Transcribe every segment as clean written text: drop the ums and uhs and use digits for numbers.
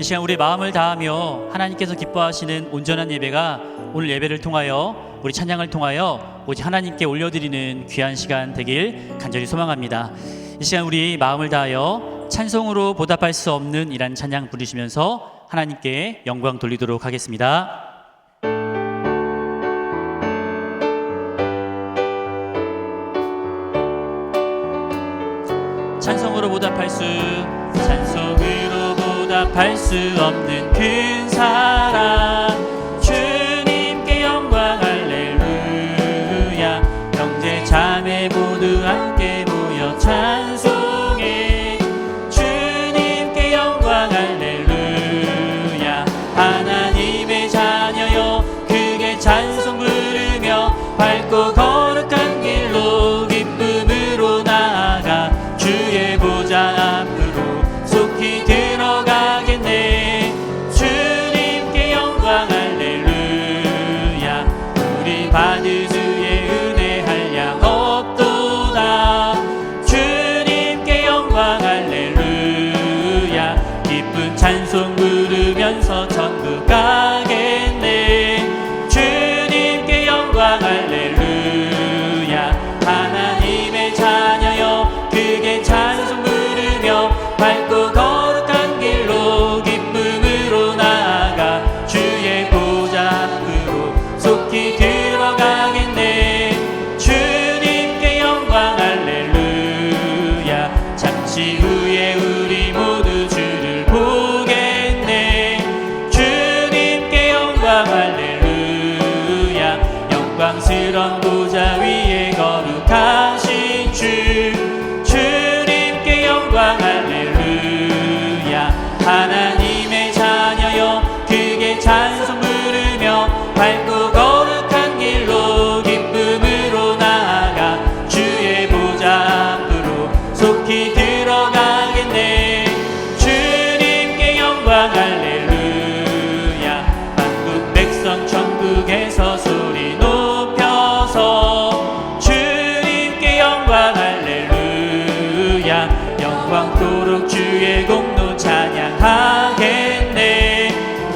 이 시간 우리 마음을 다하며 하나님께서 기뻐하시는 온전한 예배가 오늘 예배를 통하여 우리 찬양을 통하여 오직 하나님께 올려드리는 귀한 시간 되길 간절히 소망합니다. 이 시간 우리 마음을 다하여 찬송으로 보답할 수 없는 이란 찬양 부르시면서 하나님께 영광 돌리도록 하겠습니다. 찬송으로 보답할 수 없는 큰 사랑, 주님께 영광 할렐루야. 형제 자매 모두 함께 모여 찬송해. 주님께 영광 할렐루야. 하나님의 자녀여 크게 찬송 부르며 밝고 거룩한 길로 기쁨으로 나아가 주의 보좌 앞으로 속히 들어가겠네. 주님께 영광 할렐루야. 우리 받은 주의 은혜 한량 없도다. 주님께 영광 할렐루야. 기쁜 찬송 부르면서 천국 가겠네. 주님께 영광 할렐루야. 하나님의 자녀여 크게 찬송 부르며 밝고 거룩한 길로 기쁨으로 나아가 주의 보좌 앞으로 속히 들어가겠네. 주님께 영광 할렐루야. 잠시 후에 우리 모두 주를 보겠네. 주님께 영광 할렐루야. 영광스런 보좌 위에 거룩하신 주님께 영광 할렐루야. 하나님의 자녀여 크게 찬송 부르며 밝고 거룩한 길로 기쁨으로 나아가 주의 보좌 앞으로 속히 들어가겠네. 주님께 영광 할렐루야. 한국 백성 천국에서 소리 높여서 주님께 영광 할렐루야. 영광토록 주의 공로 찬양하겠네.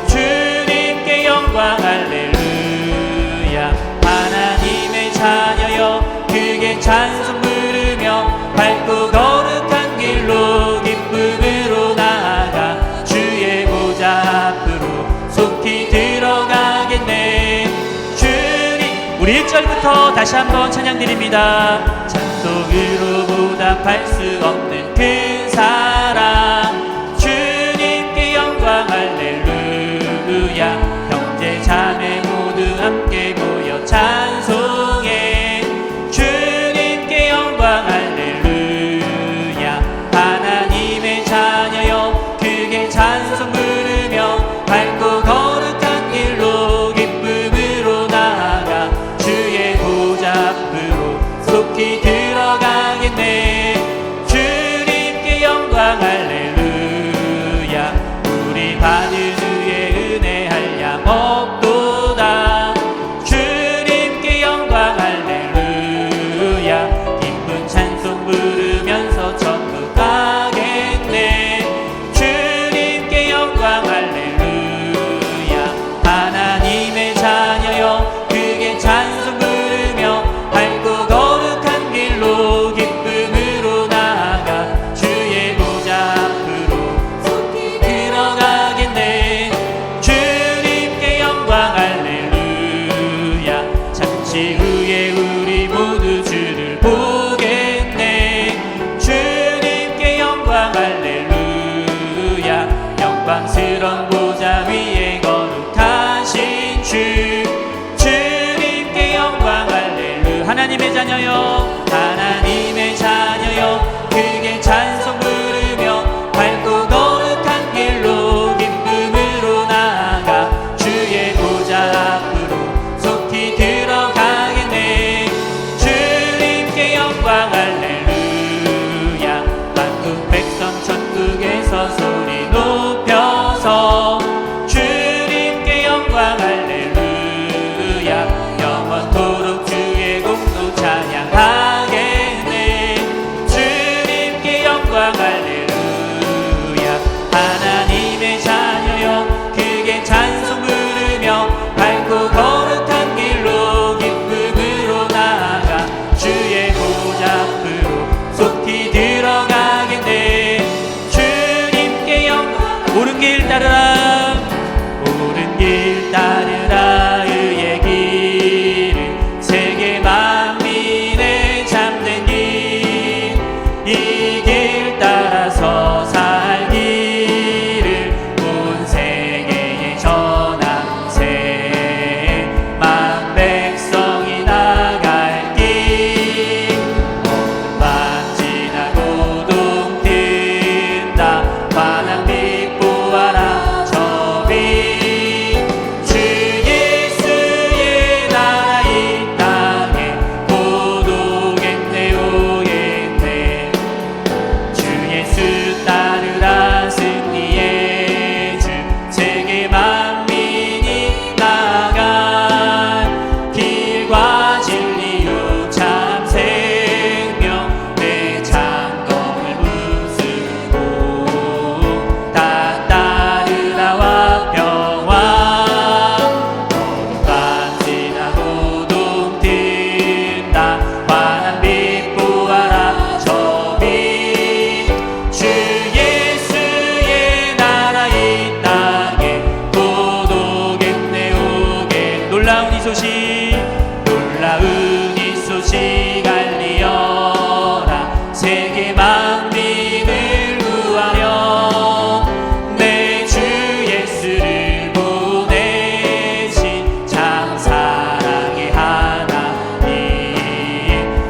주님께 영광 할렐루야. 하나님의 자녀여 크게 찬송 부르며 밝고 거룩한 길로 기쁨으로 나아가 주의 보좌 앞으로 속히 들어가겠네. 주님, 우리 1절부터 다시 한번 찬양 드립니다. 찬송으로 보답할 수 없는 큰 사랑, 주님께 영광 할렐루야. 형제 자매 모두 함께 모여 찬송해. 주님께 영광 할렐루야. 하나님의 자녀여 크게 찬송 부르며 밝고 거룩한 길로 기쁨으로 나아가 주의 보좌 앞으로 속히 들어가겠네. 주님께 영광 옳은 길 따르라 옳은 길 따르라 의의 길을 세계 만민의 참된 길 이 길 따라서 살기를 온 세계에 전하세 만 백성이 나갈 길 모든 밤 지나고 동튼다 환한 빛 보아라 저비 주 예수의 나라 이 땅에 곧 오겠네 오겠네 주 예수 따르라 승리의 주 세계 만민이 나간 길과 진리요 참 생명 내 장검을 부수고 다 따르라와 평화 모든 밤 지나고 동튼다 환한 빛 보아라 저비 주 예수의 나라 이 땅에 곧 오겠네 오겠 놀라운 이 소식 알리어라 세계 만민을 구하려 내 주 예수를 보내신 참 사랑의 하나님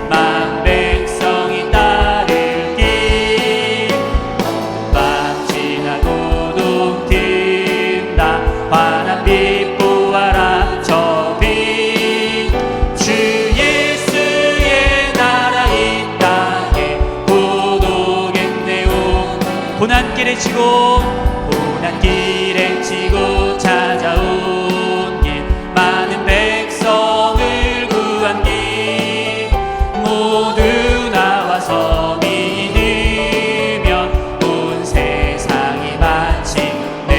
만 백성이 따를 길 밤 지나고 동튼다 환한 빛 보아라 저비 주 예수의 나라 이 땅에 곧 오겠네 고난길에 치고 찾아온 길 많은 백성을 구한 길 모두 나와서 믿으면 온 세상이 마침내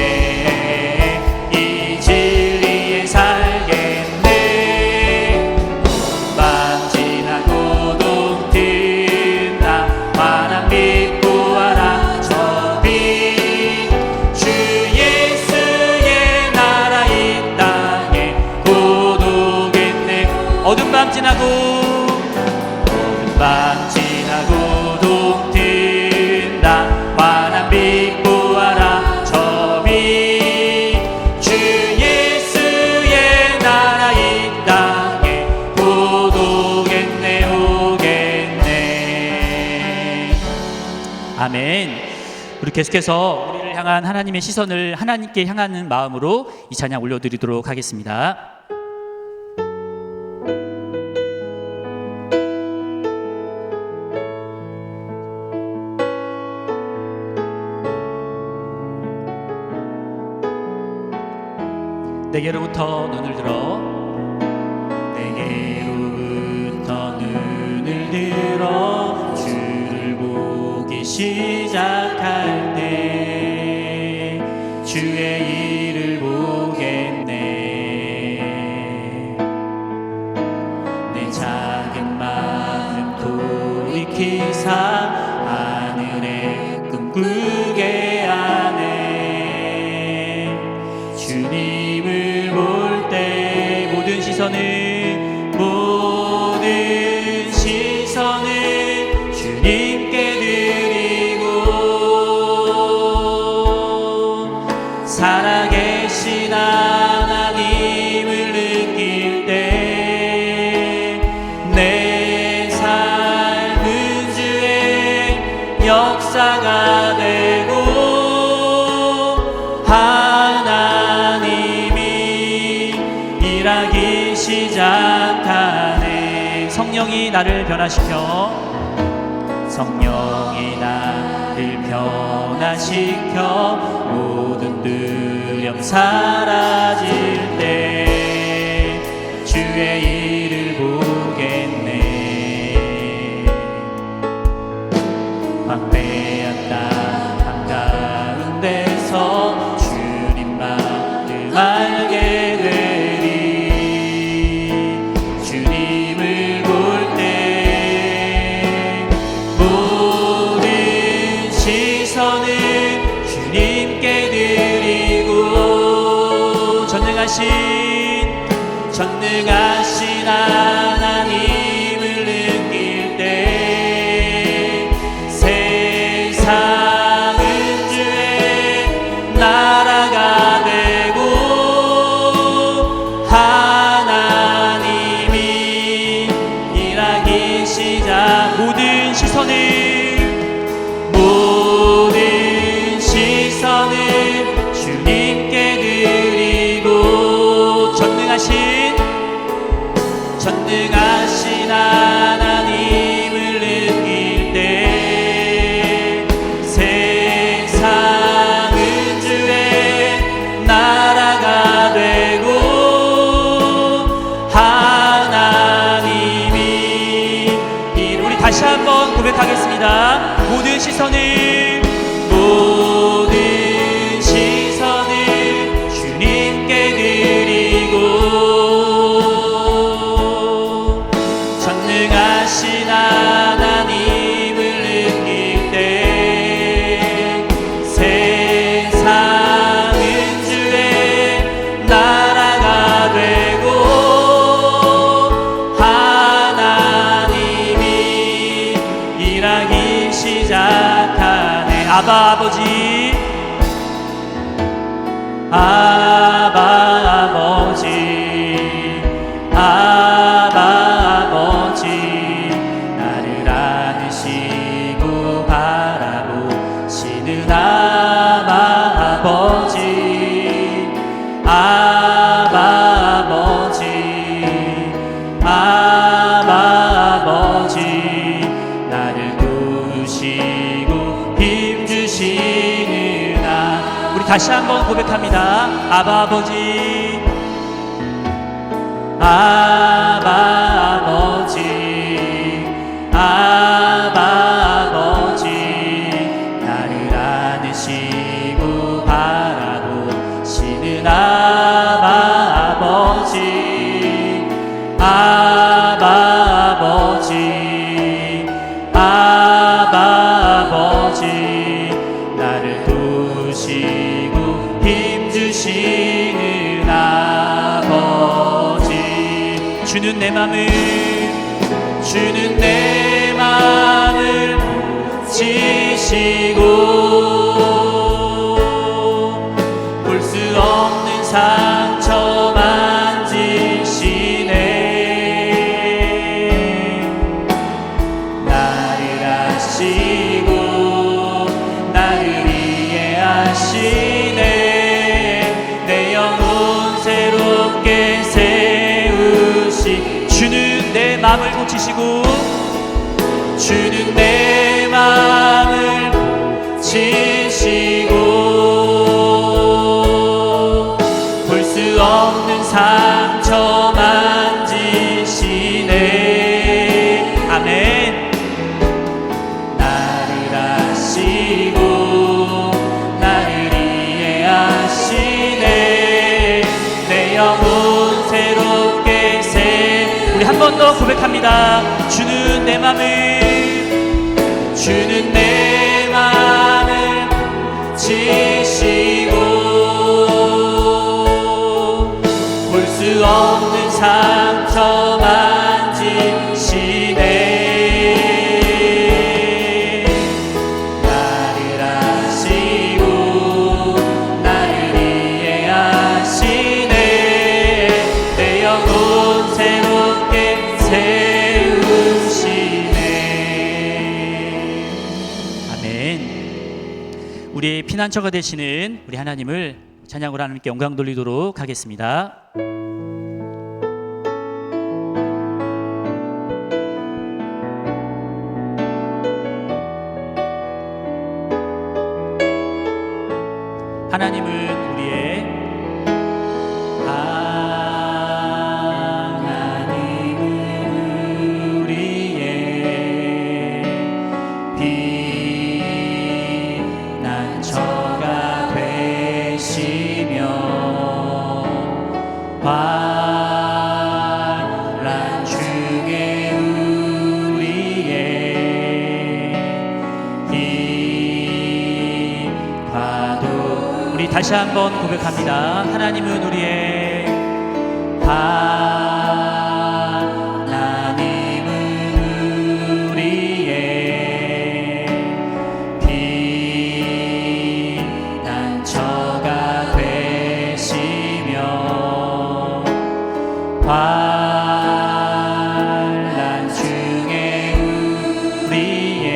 이 진리에 살겠네 밤 지나고 동튼다 환한 빛 보아라 저비 주 예수의 나라 이 땅에 곧 오겠네 어두운 밤 지나고 동튼다 환한 빛 보아라 저비 주 예수의 나라 이 땅에 곧 오겠네 아멘. 우리 계속해서 우리를 향한 하나님의 시선을 하나님께 향하는 마음으로 이 찬양 올려드리도록 하겠습니다. 내게로부터 눈을 들어 주를 보기 시작할 때 주의 일을 보겠네 내 작은 마음 돌이키사 하늘의 꿈 꾸게 하네 주님을 볼 때 모든 시선을 주님께 드리고 살아계신 하나님을 느낄 때 내 삶은 주의 역사가 되고 하나님이 일하기 시작하네 성령이 나를 변화시켜 모든 두려움 사라질 때 주의 일을 보겠네 황폐한 땅 한가운데서 주님만을 알게 되리 주님을 볼 때 모든 시선을 주님께 드리고 전능하신 하나님을 느낄 때 세상은 주의 나라가 되고 하나님이 일하기 시작. 모든 시선을 주님께 드리고 전능하신 하나님을 느낄 때 세상은 주의 나라가 되고 하나님이 우리 다시 한번 고백하겠습니다. 모든 시선을 주님께 드리고 전능하신 하나님을 느낄 때 세상은 주의 나라가 되고 하나님이 일하기 시작하네. 아바 아버지 나를 안으시고 바라보시는 아버지 나를 도우시고 힘주시는 우리 다시 한번 고백합니다. 아버지 나를 안으시고 바라보시는 아버지 나를 도우시고 힘주시는 아버지 주는 내 맘을 지시고 볼 수 없는 상처 만지시네. 나를 아시고 나를 이해하시네. 내 영혼 새롭게 세우시 주는 내 맘을 고치시고 주는 내 맘을 지시고 볼 수 없는 상처 만지시네. 아멘. 나를 아시고 나를 이해하시네. 내 영혼 새롭게 우리 한 번 더 고백합니다. 주는 내 맘을 지시고 볼 수 없는 상처 만지시네. 나를 아시고 나를 이해하시네. 내 영혼 새롭게 세우시네. 아멘. 우리의 피난처가 되시는 우리 하나님을 찬양으로 하나님께 영광 돌리도록 하겠습니다. 하나님은 우리의 피난처가 되시며 환난 중에 우리의 힘과도 우리 다시 한번 고백합니다. 하나님은 우리의 하나님은 우리의 피난처가 되시며 환난 중에 우리의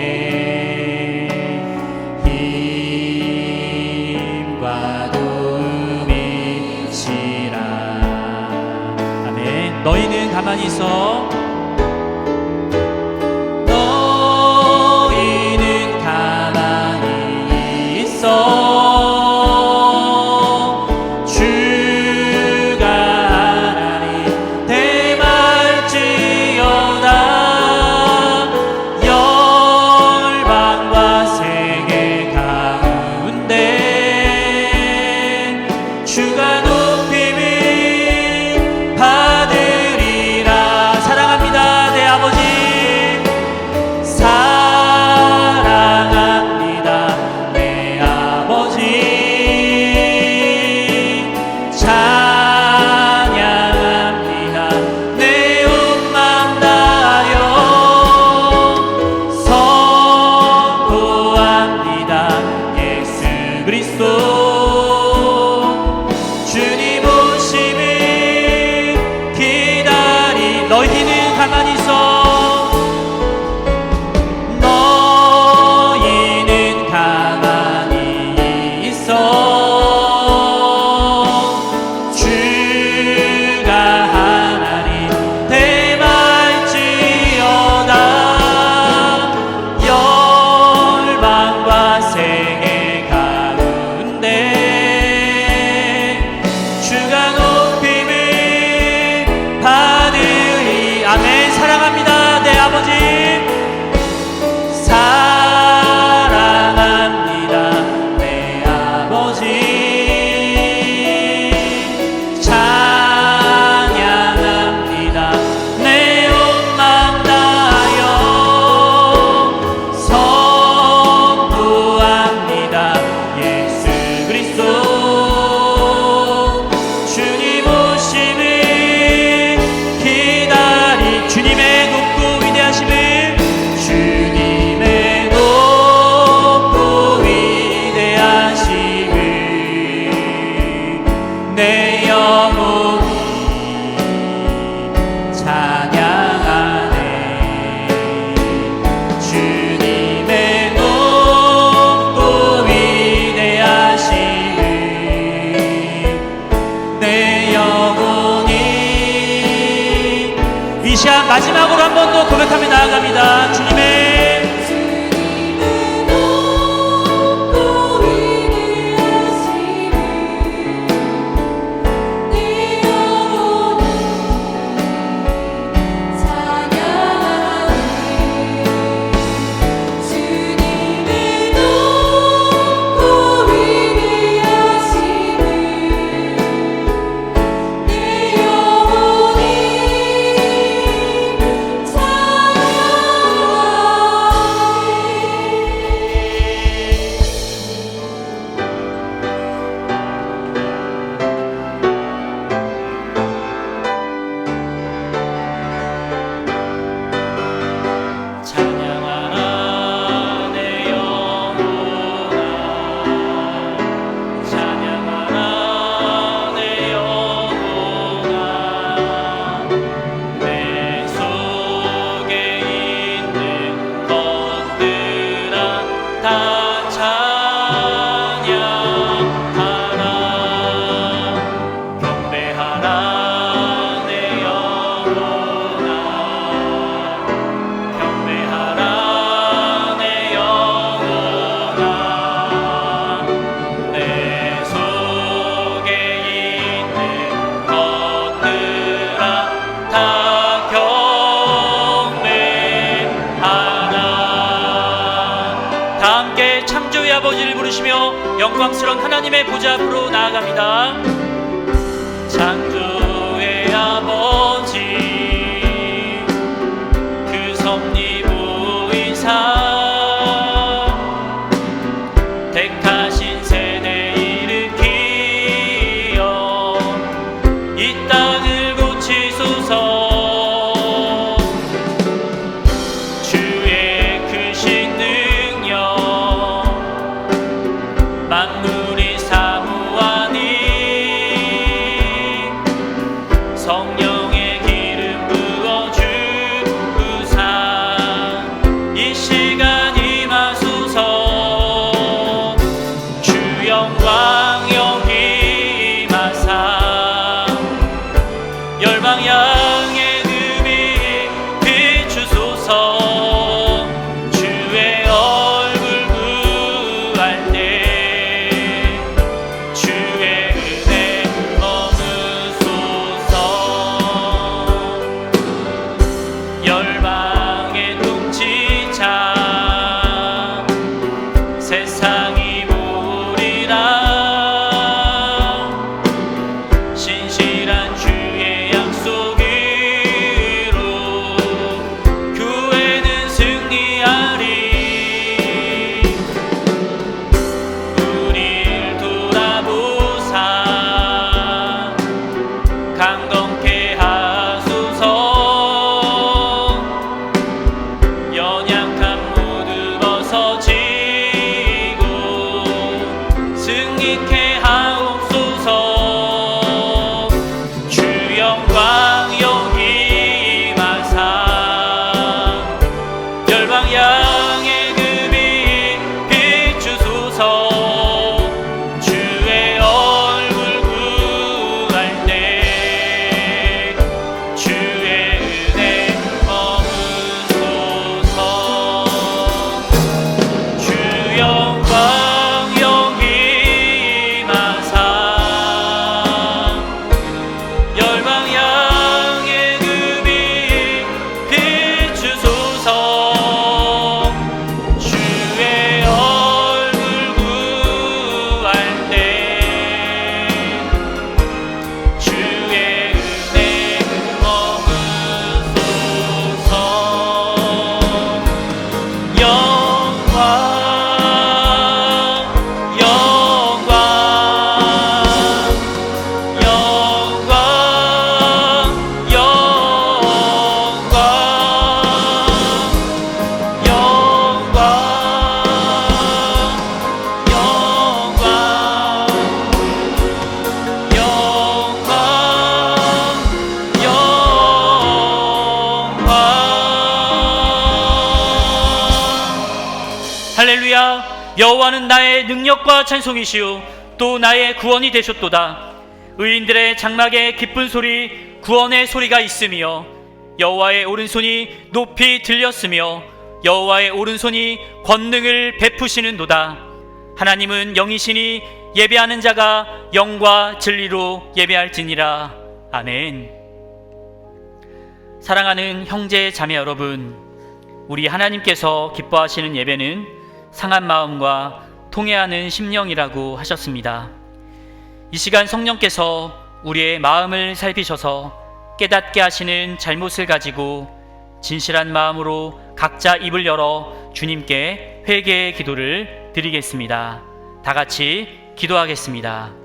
힘과 도움이시라. 아멘. 너희는 가만히 있어. 너희는 가만히 있어. 너희는 가만히 있어. 너희는 가만히 있어. 주가 하나님 대말지어다. 열방과 세계 가운데 주가 높임을 받으리. 아멘. 사랑합니다 내 아버지. 사랑합니다 내 아버지. 찬양합니다 내 온 맘 다하여. 선포합니다 예수 그리스도. 주님 오심을 기다리. 주님의 높고 위대하심을. 주님의 높고 위대하심을 내 영혼이 찬양하네. 주님의 높고 위대하심을 내 영혼이. 이 시간 마지막으로 한 번 더 고백하며 나아갑니다. 주님의 높고 위대하심을 내 영혼이 찬양하네. 주님의 높고 위대하심을 내 영혼이 찬양하라 내 영혼아. 찬양하라 내 영혼아. 내 속에 있는 것들아 다 찬양하라. 경배하라 내 영혼아. 경배하라 내 영혼아. 내 속에 있는 것들아 다 경배하라. 다 함께 창조의 아버지를 부르시며 영광스러운 하나님의 보좌 앞으로 나아갑니다. 창조의 아버지 그 섭리부이사 택하신 세대 일으켜 여호와는 나의 능력과 찬송이시요 또 나의 구원이 되셨도다. 의인들의 장막에 기쁜 소리, 구원의 소리가 있으며 여호와의 오른손이 높이 들렸으며 여호와의 오른손이 권능을 베푸시는도다. 하나님은 영이시니 예배하는 자가 영과 진리로 예배할지니라. 아멘. 사랑하는 형제 자매 여러분, 우리 하나님께서 기뻐하시는 예배는 상한 마음과 통회하는 심령이라고 하셨습니다. 이 시간 성령께서 우리의 마음을 살피셔서 깨닫게 하시는 잘못을 가지고 진실한 마음으로 각자 입을 열어 주님께 회개의 기도를 드리겠습니다. 다 같이 기도하겠습니다.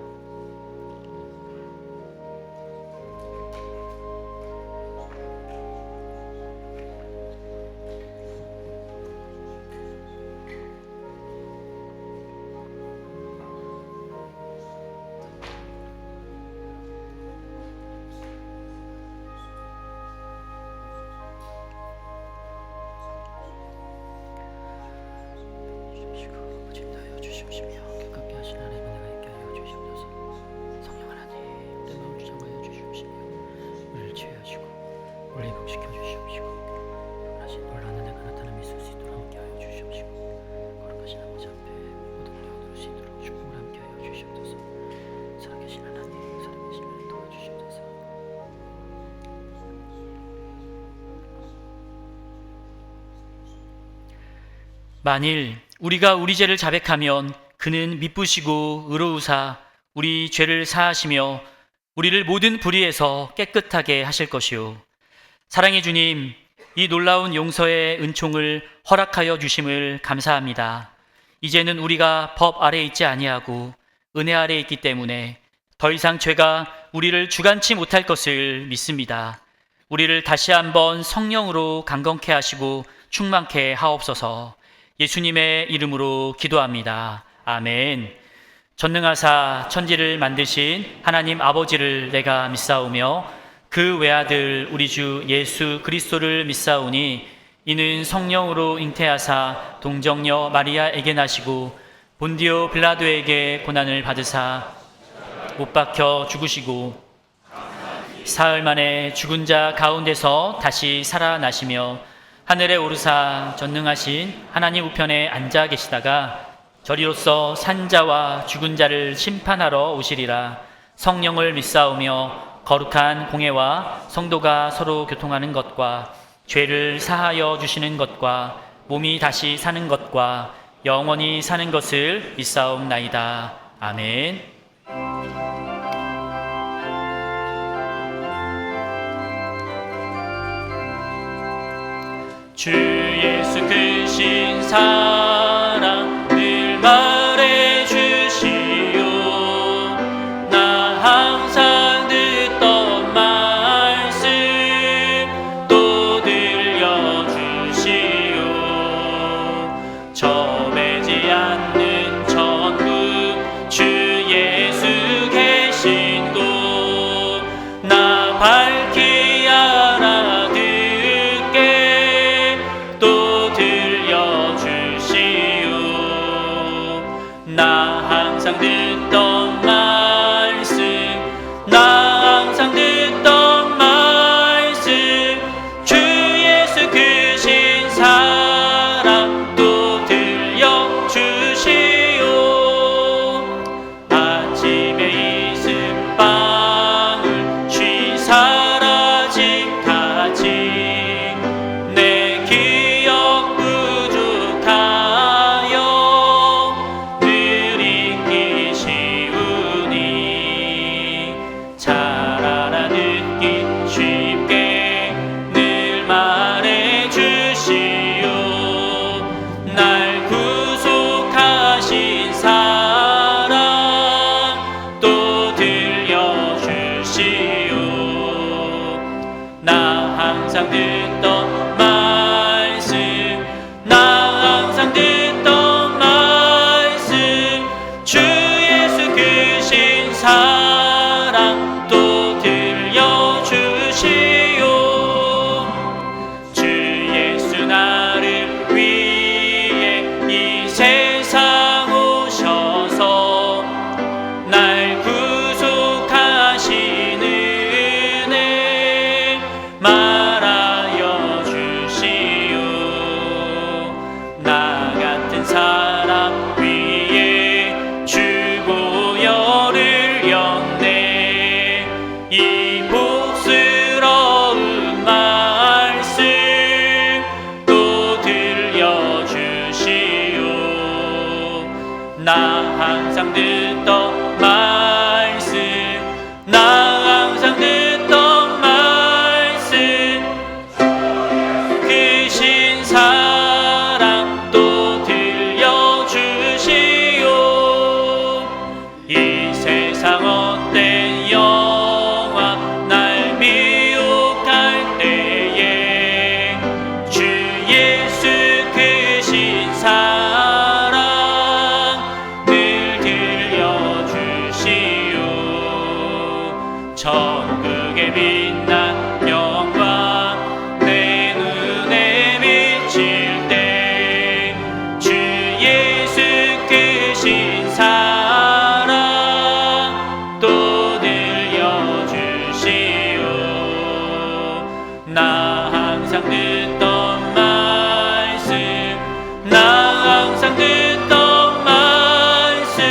만일 우리가 우리 죄를 자백하면 그는 미쁘시고 의로우사 우리 죄를 사하시며 우리를 모든 불의에서 깨끗하게 하실 것이요. 사랑의 주님, 이 놀라운 용서의 은총을 허락하여 주심을 감사합니다. 이제는 우리가 법 아래 있지 아니하고 은혜 아래 있기 때문에 더 이상 죄가 우리를 주관치 못할 것을 믿습니다. 우리를 다시 한번 성령으로 강건케 하시고 충만케 하옵소서. 예수님의 이름으로 기도합니다. 아멘. 전능하사 천지를 만드신 하나님 아버지를 내가 믿사오며 그 외아들 우리 주 예수 그리스도를 믿사오니 이는 성령으로 잉태하사 동정녀 마리아에게 나시고 본디오 빌라도에게 고난을 받으사 못 박혀 죽으시고 사흘 만에 죽은 자 가운데서 다시 살아나시며 하늘에 오르사 전능하신 하나님 우편에 앉아 계시다가 저리로서 산자와 죽은 자를 심판하러 오시리라. 성령을 믿사오며 거룩한 공회와 성도가 서로 교통하는 것과 죄를 사하여 주시는 것과 몸이 다시 사는 것과 영원히 사는 것을 믿사옵나이다. 아멘. 주 예수 크신 사랑 늘 말해주시오. 나 항상 듣던 말씀 또 들려주시오. 점해지 않는 천국 주 예수 계신 곳 나 밝히 알아듣게 또 들려주시오. 나 항상 듣던 말씀 나 항상 듣던 말씀 주 예수 크신 사랑 또 들려주시오. 아침에 이슬 방울 쉬 사라진 가지 내 기억 부족하여 늘 잊기 쉬우니 잘 알아듣기 쉽게 늘 말해주시오. 날 구속하신 사랑 또 들려주시오. 나 항상 듣던 말씀 나 항상 듣던 말씀 주 예수 크신 사랑 또 들려주시오. 주 예수 나를 위해 이 세상 천국에 빛난 영광 내 눈에 비칠 때 주 예수 크신 사랑 또 들려주시오. 나 항상 듣던 말씀 나 항상 듣던 말씀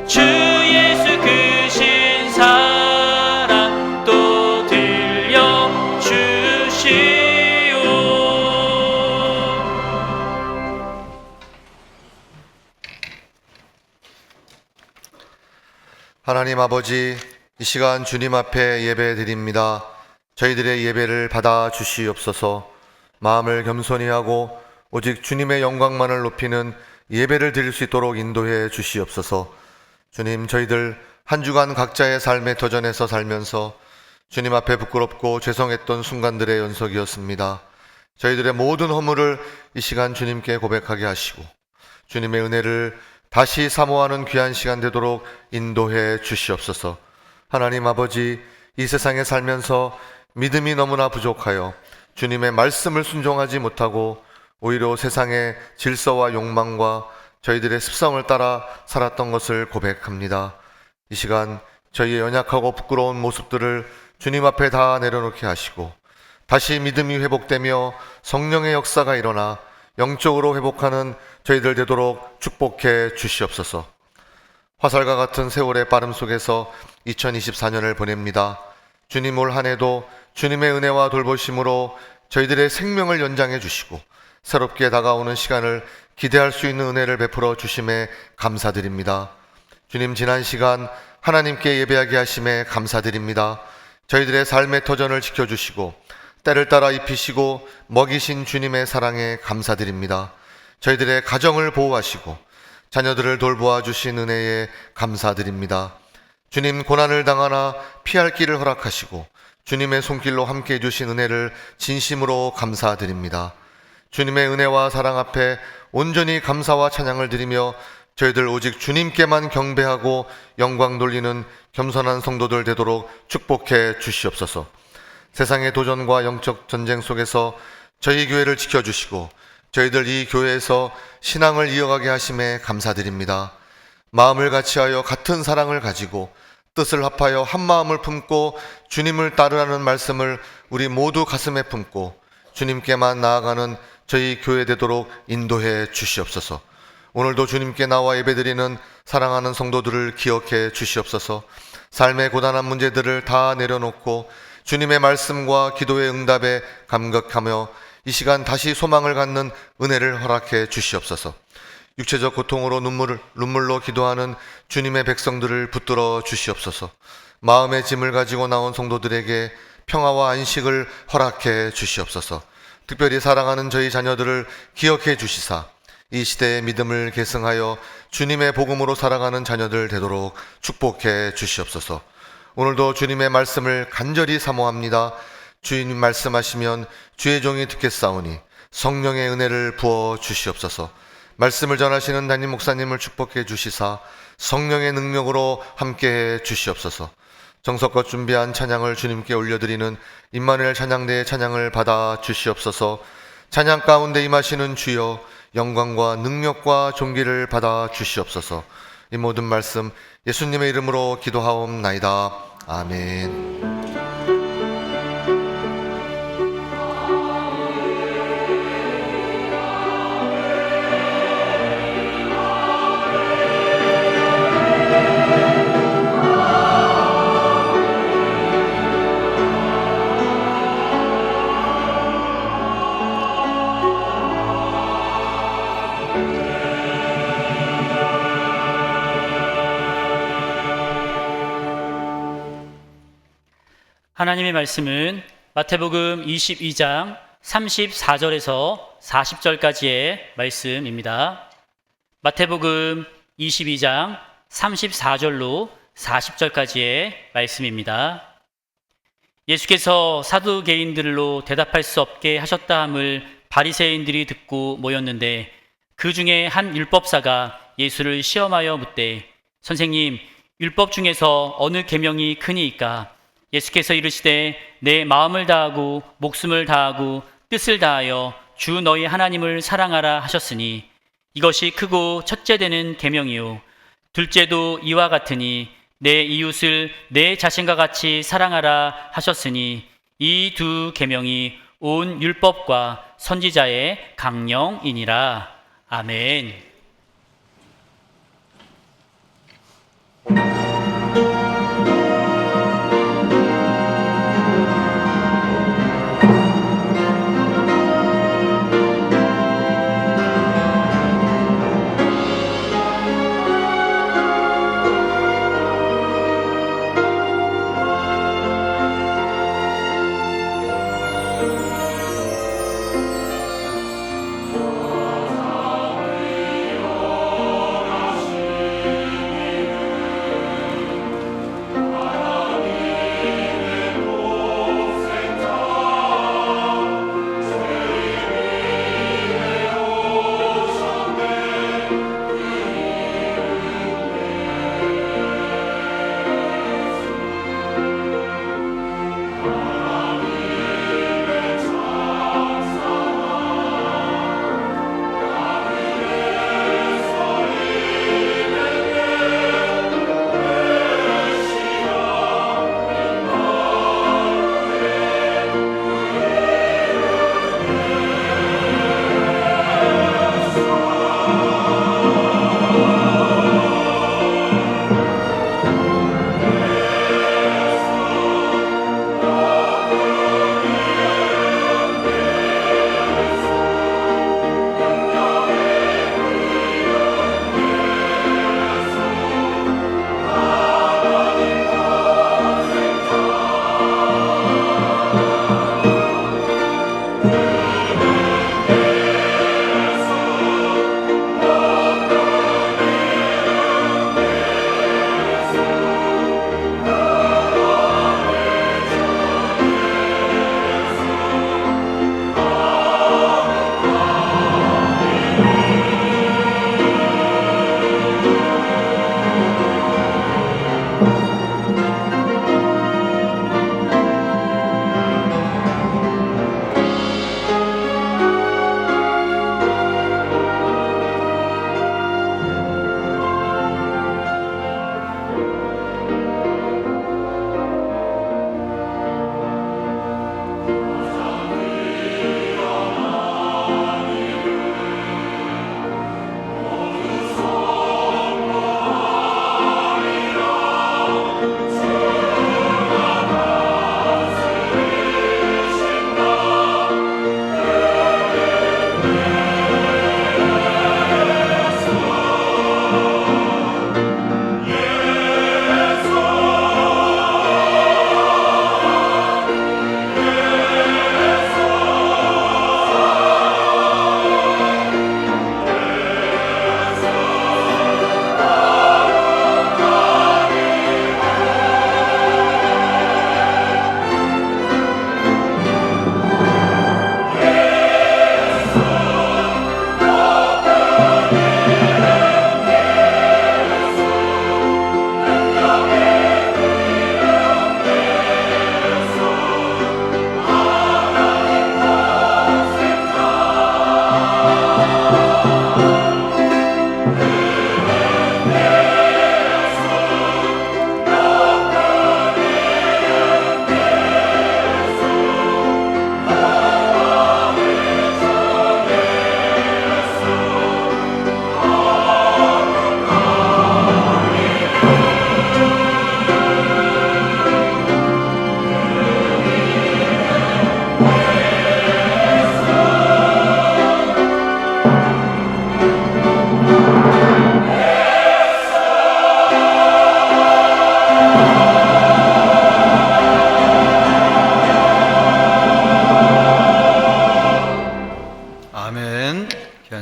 주 예수 크신 사랑 또 들려주시오. 하나님 아버지, 이 시간 주님 앞에 예배 드립니다. 저희들의 예배를 받아 주시옵소서. 마음을 겸손히 하고 오직 주님의 영광만을 높이는 예배를 드릴 수 있도록 인도해 주시옵소서. 주님, 저희들 한 주간 각자의 삶의 터전에서 살면서 주님 앞에 부끄럽고 죄송했던 순간들의 연속이었습니다. 저희들의 모든 허물을 이 시간 주님께 고백하게 하시고 주님의 은혜를 다시 사모하는 귀한 시간 되도록 인도해 주시옵소서. 하나님 아버지, 이 세상에 살면서 믿음이 너무나 부족하여 주님의 말씀을 순종하지 못하고 오히려 세상의 질서와 욕망과 저희들의 습성을 따라 살았던 것을 고백합니다. 이 시간 저희의 연약하고 부끄러운 모습들을 주님 앞에 다 내려놓게 하시고 다시 믿음이 회복되며 성령의 역사가 일어나 영적으로 회복하는 저희들 되도록 축복해 주시옵소서. 화살과 같은 세월의 빠름 속에서 2024년을 보냅니다. 주님, 올 한 해도 주님의 은혜와 돌보심으로 저희들의 생명을 연장해 주시고 새롭게 다가오는 시간을 기대할 수 있는 은혜를 베풀어 주심에 감사드립니다. 주님, 지난 시간 하나님께 예배하게 하심에 감사드립니다. 저희들의 삶의 터전을 지켜주시고 때를 따라 입히시고 먹이신 주님의 사랑에 감사드립니다. 저희들의 가정을 보호하시고 자녀들을 돌보아 주신 은혜에 감사드립니다. 주님, 고난을 당하나 피할 길을 허락하시고 주님의 손길로 함께 해주신 은혜를 진심으로 감사드립니다. 주님의 은혜와 사랑 앞에 온전히 감사와 찬양을 드리며 저희들 오직 주님께만 경배하고 영광 돌리는 겸손한 성도들 되도록 축복해 주시옵소서. 세상의 도전과 영적 전쟁 속에서 저희 교회를 지켜주시고 저희들 이 교회에서 신앙을 이어가게 하심에 감사드립니다. 마음을 같이하여 같은 사랑을 가지고 뜻을 합하여 한 마음을 품고 주님을 따르라는 말씀을 우리 모두 가슴에 품고 주님께만 나아가는 저희 교회 되도록 인도해 주시옵소서. 오늘도 주님께 나와 예배드리는 사랑하는 성도들을 기억해 주시옵소서. 삶의 고단한 문제들을 다 내려놓고 주님의 말씀과 기도의 응답에 감격하며 이 시간 다시 소망을 갖는 은혜를 허락해 주시옵소서. 육체적 고통으로 눈물로 기도하는 주님의 백성들을 붙들어 주시옵소서. 마음의 짐을 가지고 나온 성도들에게 평화와 안식을 허락해 주시옵소서. 특별히 사랑하는 저희 자녀들을 기억해 주시사 이 시대의 믿음을 계승하여 주님의 복음으로 살아가는 자녀들 되도록 축복해 주시옵소서. 오늘도 주님의 말씀을 간절히 사모합니다. 주님 말씀하시면 주의 종이 듣겠사오니 성령의 은혜를 부어 주시옵소서. 말씀을 전하시는 담임 목사님을 축복해 주시사 성령의 능력으로 함께해 주시옵소서. 정성껏 준비한 찬양을 주님께 올려드리는 임마누엘 찬양대의 찬양을 받아 주시옵소서. 찬양 가운데 임하시는 주여 영광과 능력과 존귀를 받아 주시옵소서. 이 모든 말씀 예수님의 이름으로 기도하옵나이다. 아멘. 하나님의 말씀은 마태복음 22장 34절에서 40절까지의 말씀입니다. 마태복음 22장 34절로 40절까지의 말씀입니다. 예수께서 사두개인들로 대답할 수 없게 하셨다 함을 바리새인들이 듣고 모였는데 그 중에 한 율법사가 예수를 시험하여 묻되 선생님, 율법 중에서 어느 계명이 크니이까? 예수께서 이르시되 내 마음을 다하고 목숨을 다하고 뜻을 다하여 주 너희 하나님을 사랑하라 하셨으니 이것이 크고 첫째 되는 계명이요 둘째도 이와 같으니 내 이웃을 내 자신과 같이 사랑하라 하셨으니 이 두 계명이 온 율법과 선지자의 강령이니라. 아멘.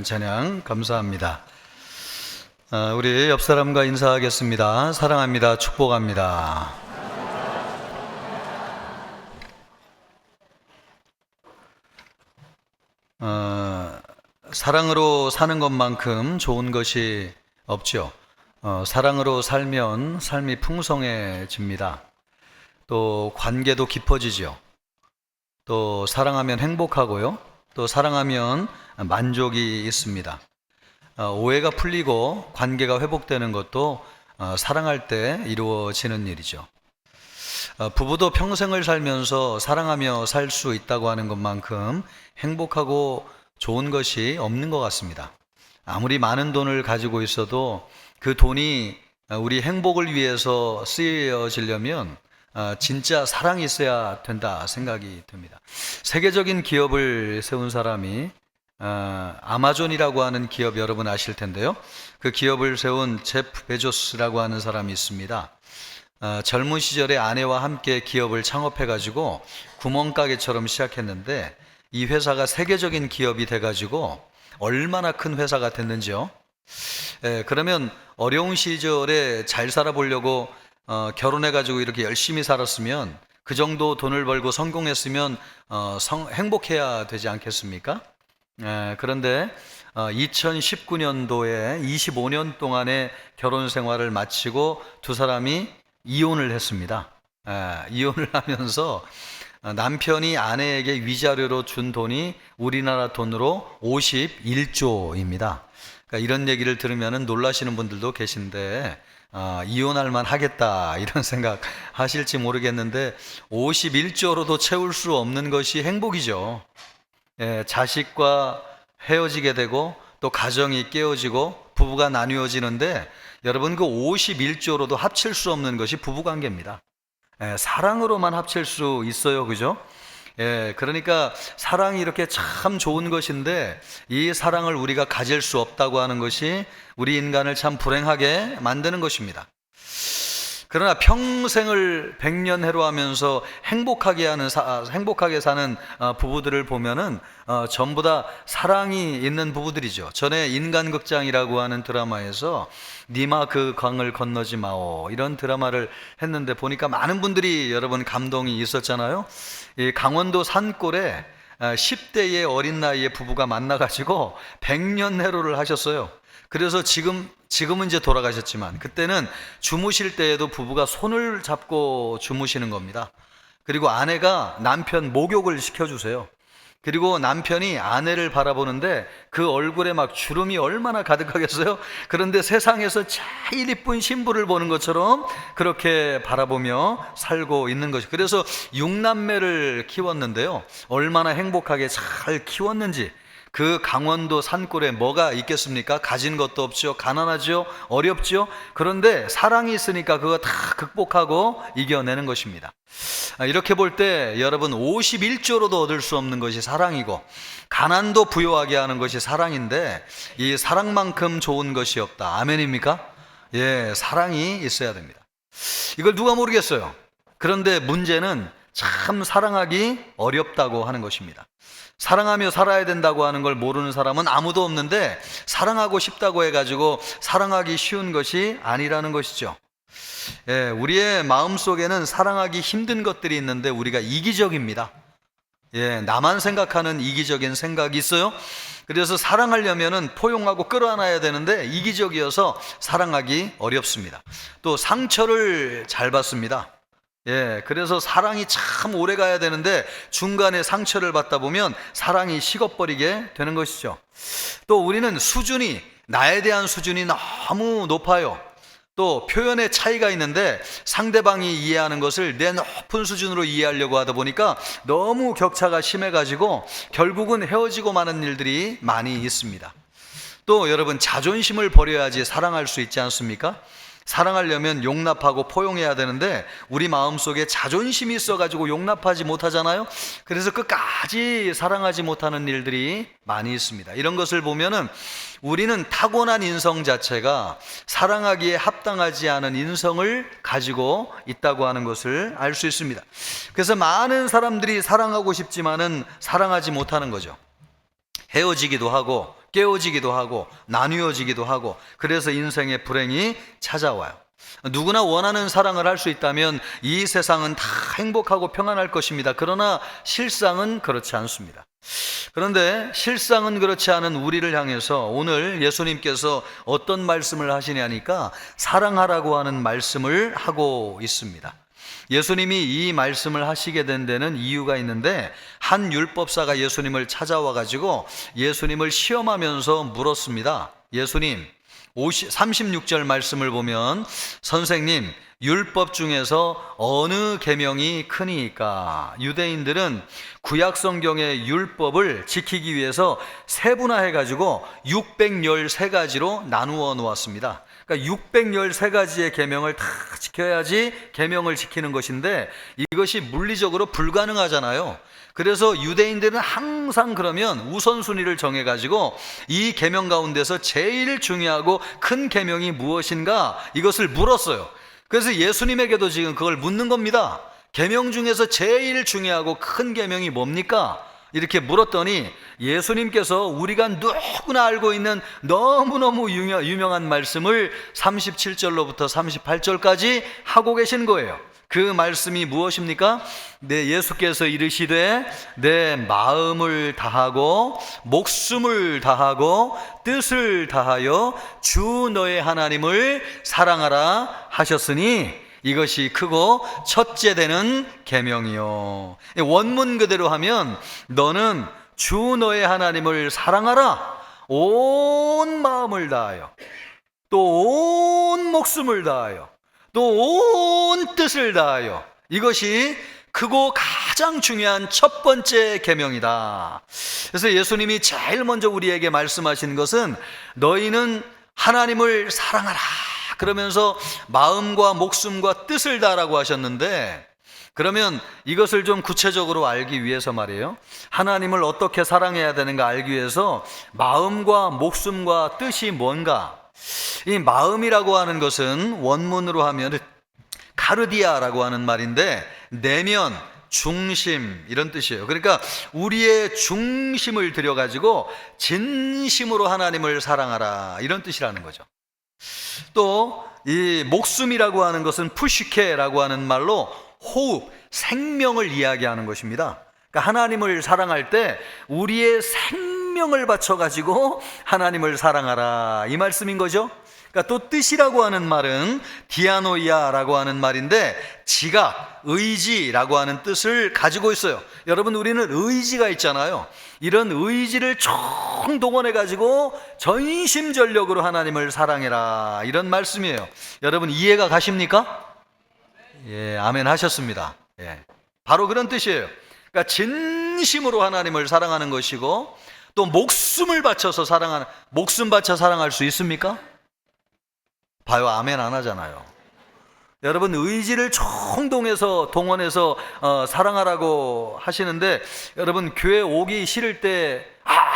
찬양 감사합니다. 우리 옆 사람과 인사하겠습니다. 사랑합니다. 축복합니다. 사랑으로 사는 것만큼 좋은 것이 없죠. 사랑으로 살면 삶이 풍성해집니다. 또 관계도 깊어지죠. 또 사랑하면 행복하고요. 또 사랑하면 만족이 있습니다. 오해가 풀리고 관계가 회복되는 것도 사랑할 때 이루어지는 일이죠. 부부도 평생을 살면서 사랑하며 살 수 있다고 하는 것만큼 행복하고 좋은 것이 없는 것 같습니다. 아무리 많은 돈을 가지고 있어도 그 돈이 우리 행복을 위해서 쓰여지려면 진짜 사랑이 있어야 된다 생각이 듭니다. 세계적인 기업을 세운 사람이 아마존이라고 하는 기업 여러분 아실 텐데요. 그 기업을 세운 제프 베조스라고 하는 사람이 있습니다. 젊은 시절에 아내와 함께 기업을 창업해가지고 구멍가게처럼 시작했는데 이 회사가 세계적인 기업이 돼가지고 얼마나 큰 회사가 됐는지요. 그러면 어려운 시절에 잘 살아보려고 결혼해가지고 이렇게 열심히 살았으면 그 정도 돈을 벌고 성공했으면 행복해야 되지 않겠습니까? 그런데 2019년도에 25년 동안의 결혼 생활을 마치고 두 사람이 이혼을 했습니다. 이혼을 하면서 남편이 아내에게 위자료로 준 돈이 우리나라 돈으로 51조입니다. 그러니까 이런 얘기를 들으면 놀라시는 분들도 계신데 이혼할 만 하겠다 이런 생각 하실지 모르겠는데 51조로도 채울 수 없는 것이 행복이죠. 자식과 헤어지게 되고 또 가정이 깨어지고 부부가 나뉘어지는데 여러분 그 51조로도 합칠 수 없는 것이 부부관계입니다. 사랑으로만 합칠 수 있어요. 그죠? 그러니까 사랑이 이렇게 참 좋은 것인데 이 사랑을 우리가 가질 수 없다고 하는 것이 우리 인간을 참 불행하게 만드는 것입니다. 그러나 평생을 백년해로 하면서 행복하게 사는 부부들을 보면은 전부 다 사랑이 있는 부부들이죠. 전에 인간극장이라고 하는 드라마에서 니마 그 강을 건너지 마오 이런 드라마를 했는데 보니까 많은 분들이 여러분 감동이 있었잖아요. 이 강원도 산골에 10대의 어린 나이에 부부가 만나가지고 백년해로를 하셨어요. 그래서 지금은 이제 돌아가셨지만 그때는 주무실 때에도 부부가 손을 잡고 주무시는 겁니다. 그리고 아내가 남편 목욕을 시켜주세요. 그리고 남편이 아내를 바라보는데 그 얼굴에 막 주름이 얼마나 가득하겠어요? 그런데 세상에서 제일 이쁜 신부를 보는 것처럼 그렇게 바라보며 살고 있는 것이. 그래서 6남매를 키웠는데요. 얼마나 행복하게 잘 키웠는지. 그 강원도 산골에 뭐가 있겠습니까? 가진 것도 없죠. 가난하죠. 어렵죠. 그런데 사랑이 있으니까 그거 다 극복하고 이겨내는 것입니다. 이렇게 볼 때 여러분 51조로도 얻을 수 없는 것이 사랑이고 가난도 부요하게 하는 것이 사랑인데 이 사랑만큼 좋은 것이 없다. 아멘입니까? 사랑이 있어야 됩니다. 이걸 누가 모르겠어요. 그런데 문제는 참 사랑하기 어렵다고 하는 것입니다. 사랑하며 살아야 된다고 하는 걸 모르는 사람은 아무도 없는데 사랑하고 싶다고 해가지고 사랑하기 쉬운 것이 아니라는 것이죠. 우리의 마음속에는 사랑하기 힘든 것들이 있는데 우리가 이기적입니다. 나만 생각하는 이기적인 생각이 있어요. 그래서 사랑하려면은 포용하고 끌어안아야 되는데 이기적이어서 사랑하기 어렵습니다. 또 상처를 잘 받습니다. 그래서 사랑이 참 오래 가야 되는데 중간에 상처를 받다 보면 사랑이 식어버리게 되는 것이죠. 또 우리는 나에 대한 수준이 너무 높아요. 또 표현의 차이가 있는데 상대방이 이해하는 것을 내 높은 수준으로 이해하려고 하다 보니까 너무 격차가 심해가지고 결국은 헤어지고 마는 일들이 많이 있습니다. 또 여러분 자존심을 버려야지 사랑할 수 있지 않습니까? 사랑하려면 용납하고 포용해야 되는데 우리 마음속에 자존심이 있어가지고 용납하지 못하잖아요. 그래서 끝까지 사랑하지 못하는 일들이 많이 있습니다. 이런 것을 보면은 우리는 타고난 인성 자체가 사랑하기에 합당하지 않은 인성을 가지고 있다고 하는 것을 알 수 있습니다. 그래서 많은 사람들이 사랑하고 싶지만은 사랑하지 못하는 거죠. 헤어지기도 하고 깨어지기도 하고 나뉘어지기도 하고 그래서 인생의 불행이 찾아와요. 누구나 원하는 사랑을 할 수 있다면 이 세상은 다 행복하고 평안할 것입니다. 그러나 실상은 그렇지 않습니다. 그런데 실상은 그렇지 않은 우리를 향해서 오늘 예수님께서 어떤 말씀을 하시냐니까 사랑하라고 하는 말씀을 하고 있습니다. 예수님이 이 말씀을 하시게 된 데는 이유가 있는데, 한 율법사가 예수님을 찾아와 가지고 예수님을 시험하면서 물었습니다. 예수님, 36절 말씀을 보면, 선생님, 율법 중에서 어느 계명이 크니까? 유대인들은 구약 성경의 율법을 지키기 위해서 세분화해 가지고 613가지로 나누어 놓았습니다. 그러니까 613가지의 계명을 다 지켜야지 계명을 지키는 것인데, 이것이 물리적으로 불가능하잖아요. 그래서 유대인들은 항상 그러면 우선순위를 정해가지고 이 계명 가운데서 제일 중요하고 큰 계명이 무엇인가, 이것을 물었어요. 그래서 예수님에게도 지금 그걸 묻는 겁니다. 계명 중에서 제일 중요하고 큰 계명이 뭡니까? 이렇게 물었더니 예수님께서 우리가 누구나 알고 있는 너무너무 유명한 말씀을 37절로부터 38절까지 하고 계신 거예요. 그 말씀이 무엇입니까? 예수께서 이르시되 내 마음을 다하고 목숨을 다하고 뜻을 다하여 주 너의 하나님을 사랑하라 하셨으니 이것이 크고 첫째 되는 계명이요. 원문 그대로 하면 너는 주 너의 하나님을 사랑하라. 온 마음을 다하여, 또 온 목숨을 다하여, 또 온 뜻을 다하여. 이것이 크고 가장 중요한 첫 번째 계명이다. 그래서 예수님이 제일 먼저 우리에게 말씀하신 것은 너희는 하나님을 사랑하라 그러면서 마음과 목숨과 뜻을 다하라고 하셨는데, 그러면 이것을 좀 구체적으로 알기 위해서 말이에요, 하나님을 어떻게 사랑해야 되는가 알기 위해서 마음과 목숨과 뜻이 뭔가, 이 마음이라고 하는 것은 원문으로 하면 카르디아라고 하는 말인데, 내면, 중심 이런 뜻이에요. 그러니까 우리의 중심을 들여가지고 진심으로 하나님을 사랑하라 이런 뜻이라는 거죠. 또 이 목숨이라고 하는 것은 푸시케라고 하는 말로 호흡, 생명을 이야기하는 것입니다. 그러니까 하나님을 사랑할 때 우리의 생명을 바쳐가지고 하나님을 사랑하라 이 말씀인 거죠. 그러니까 또 뜻이라고 하는 말은 디아노이아라고 하는 말인데, 지각, 의지라고 하는 뜻을 가지고 있어요. 여러분, 우리는 의지가 있잖아요. 이런 의지를 총동원해 가지고 전심전력으로 하나님을 사랑해라 이런 말씀이에요. 여러분 이해가 가십니까? 예, 아멘 하셨습니다. 예, 바로 그런 뜻이에요. 그러니까 진심으로 하나님을 사랑하는 것이고, 또 목숨을 바쳐서 사랑하는, 목숨 바쳐 사랑할 수 있습니까? 봐요, 아멘 안 하잖아요. 여러분 의지를 총동해서 동원해서 사랑하라고 하시는데, 여러분 교회 오기 싫을 때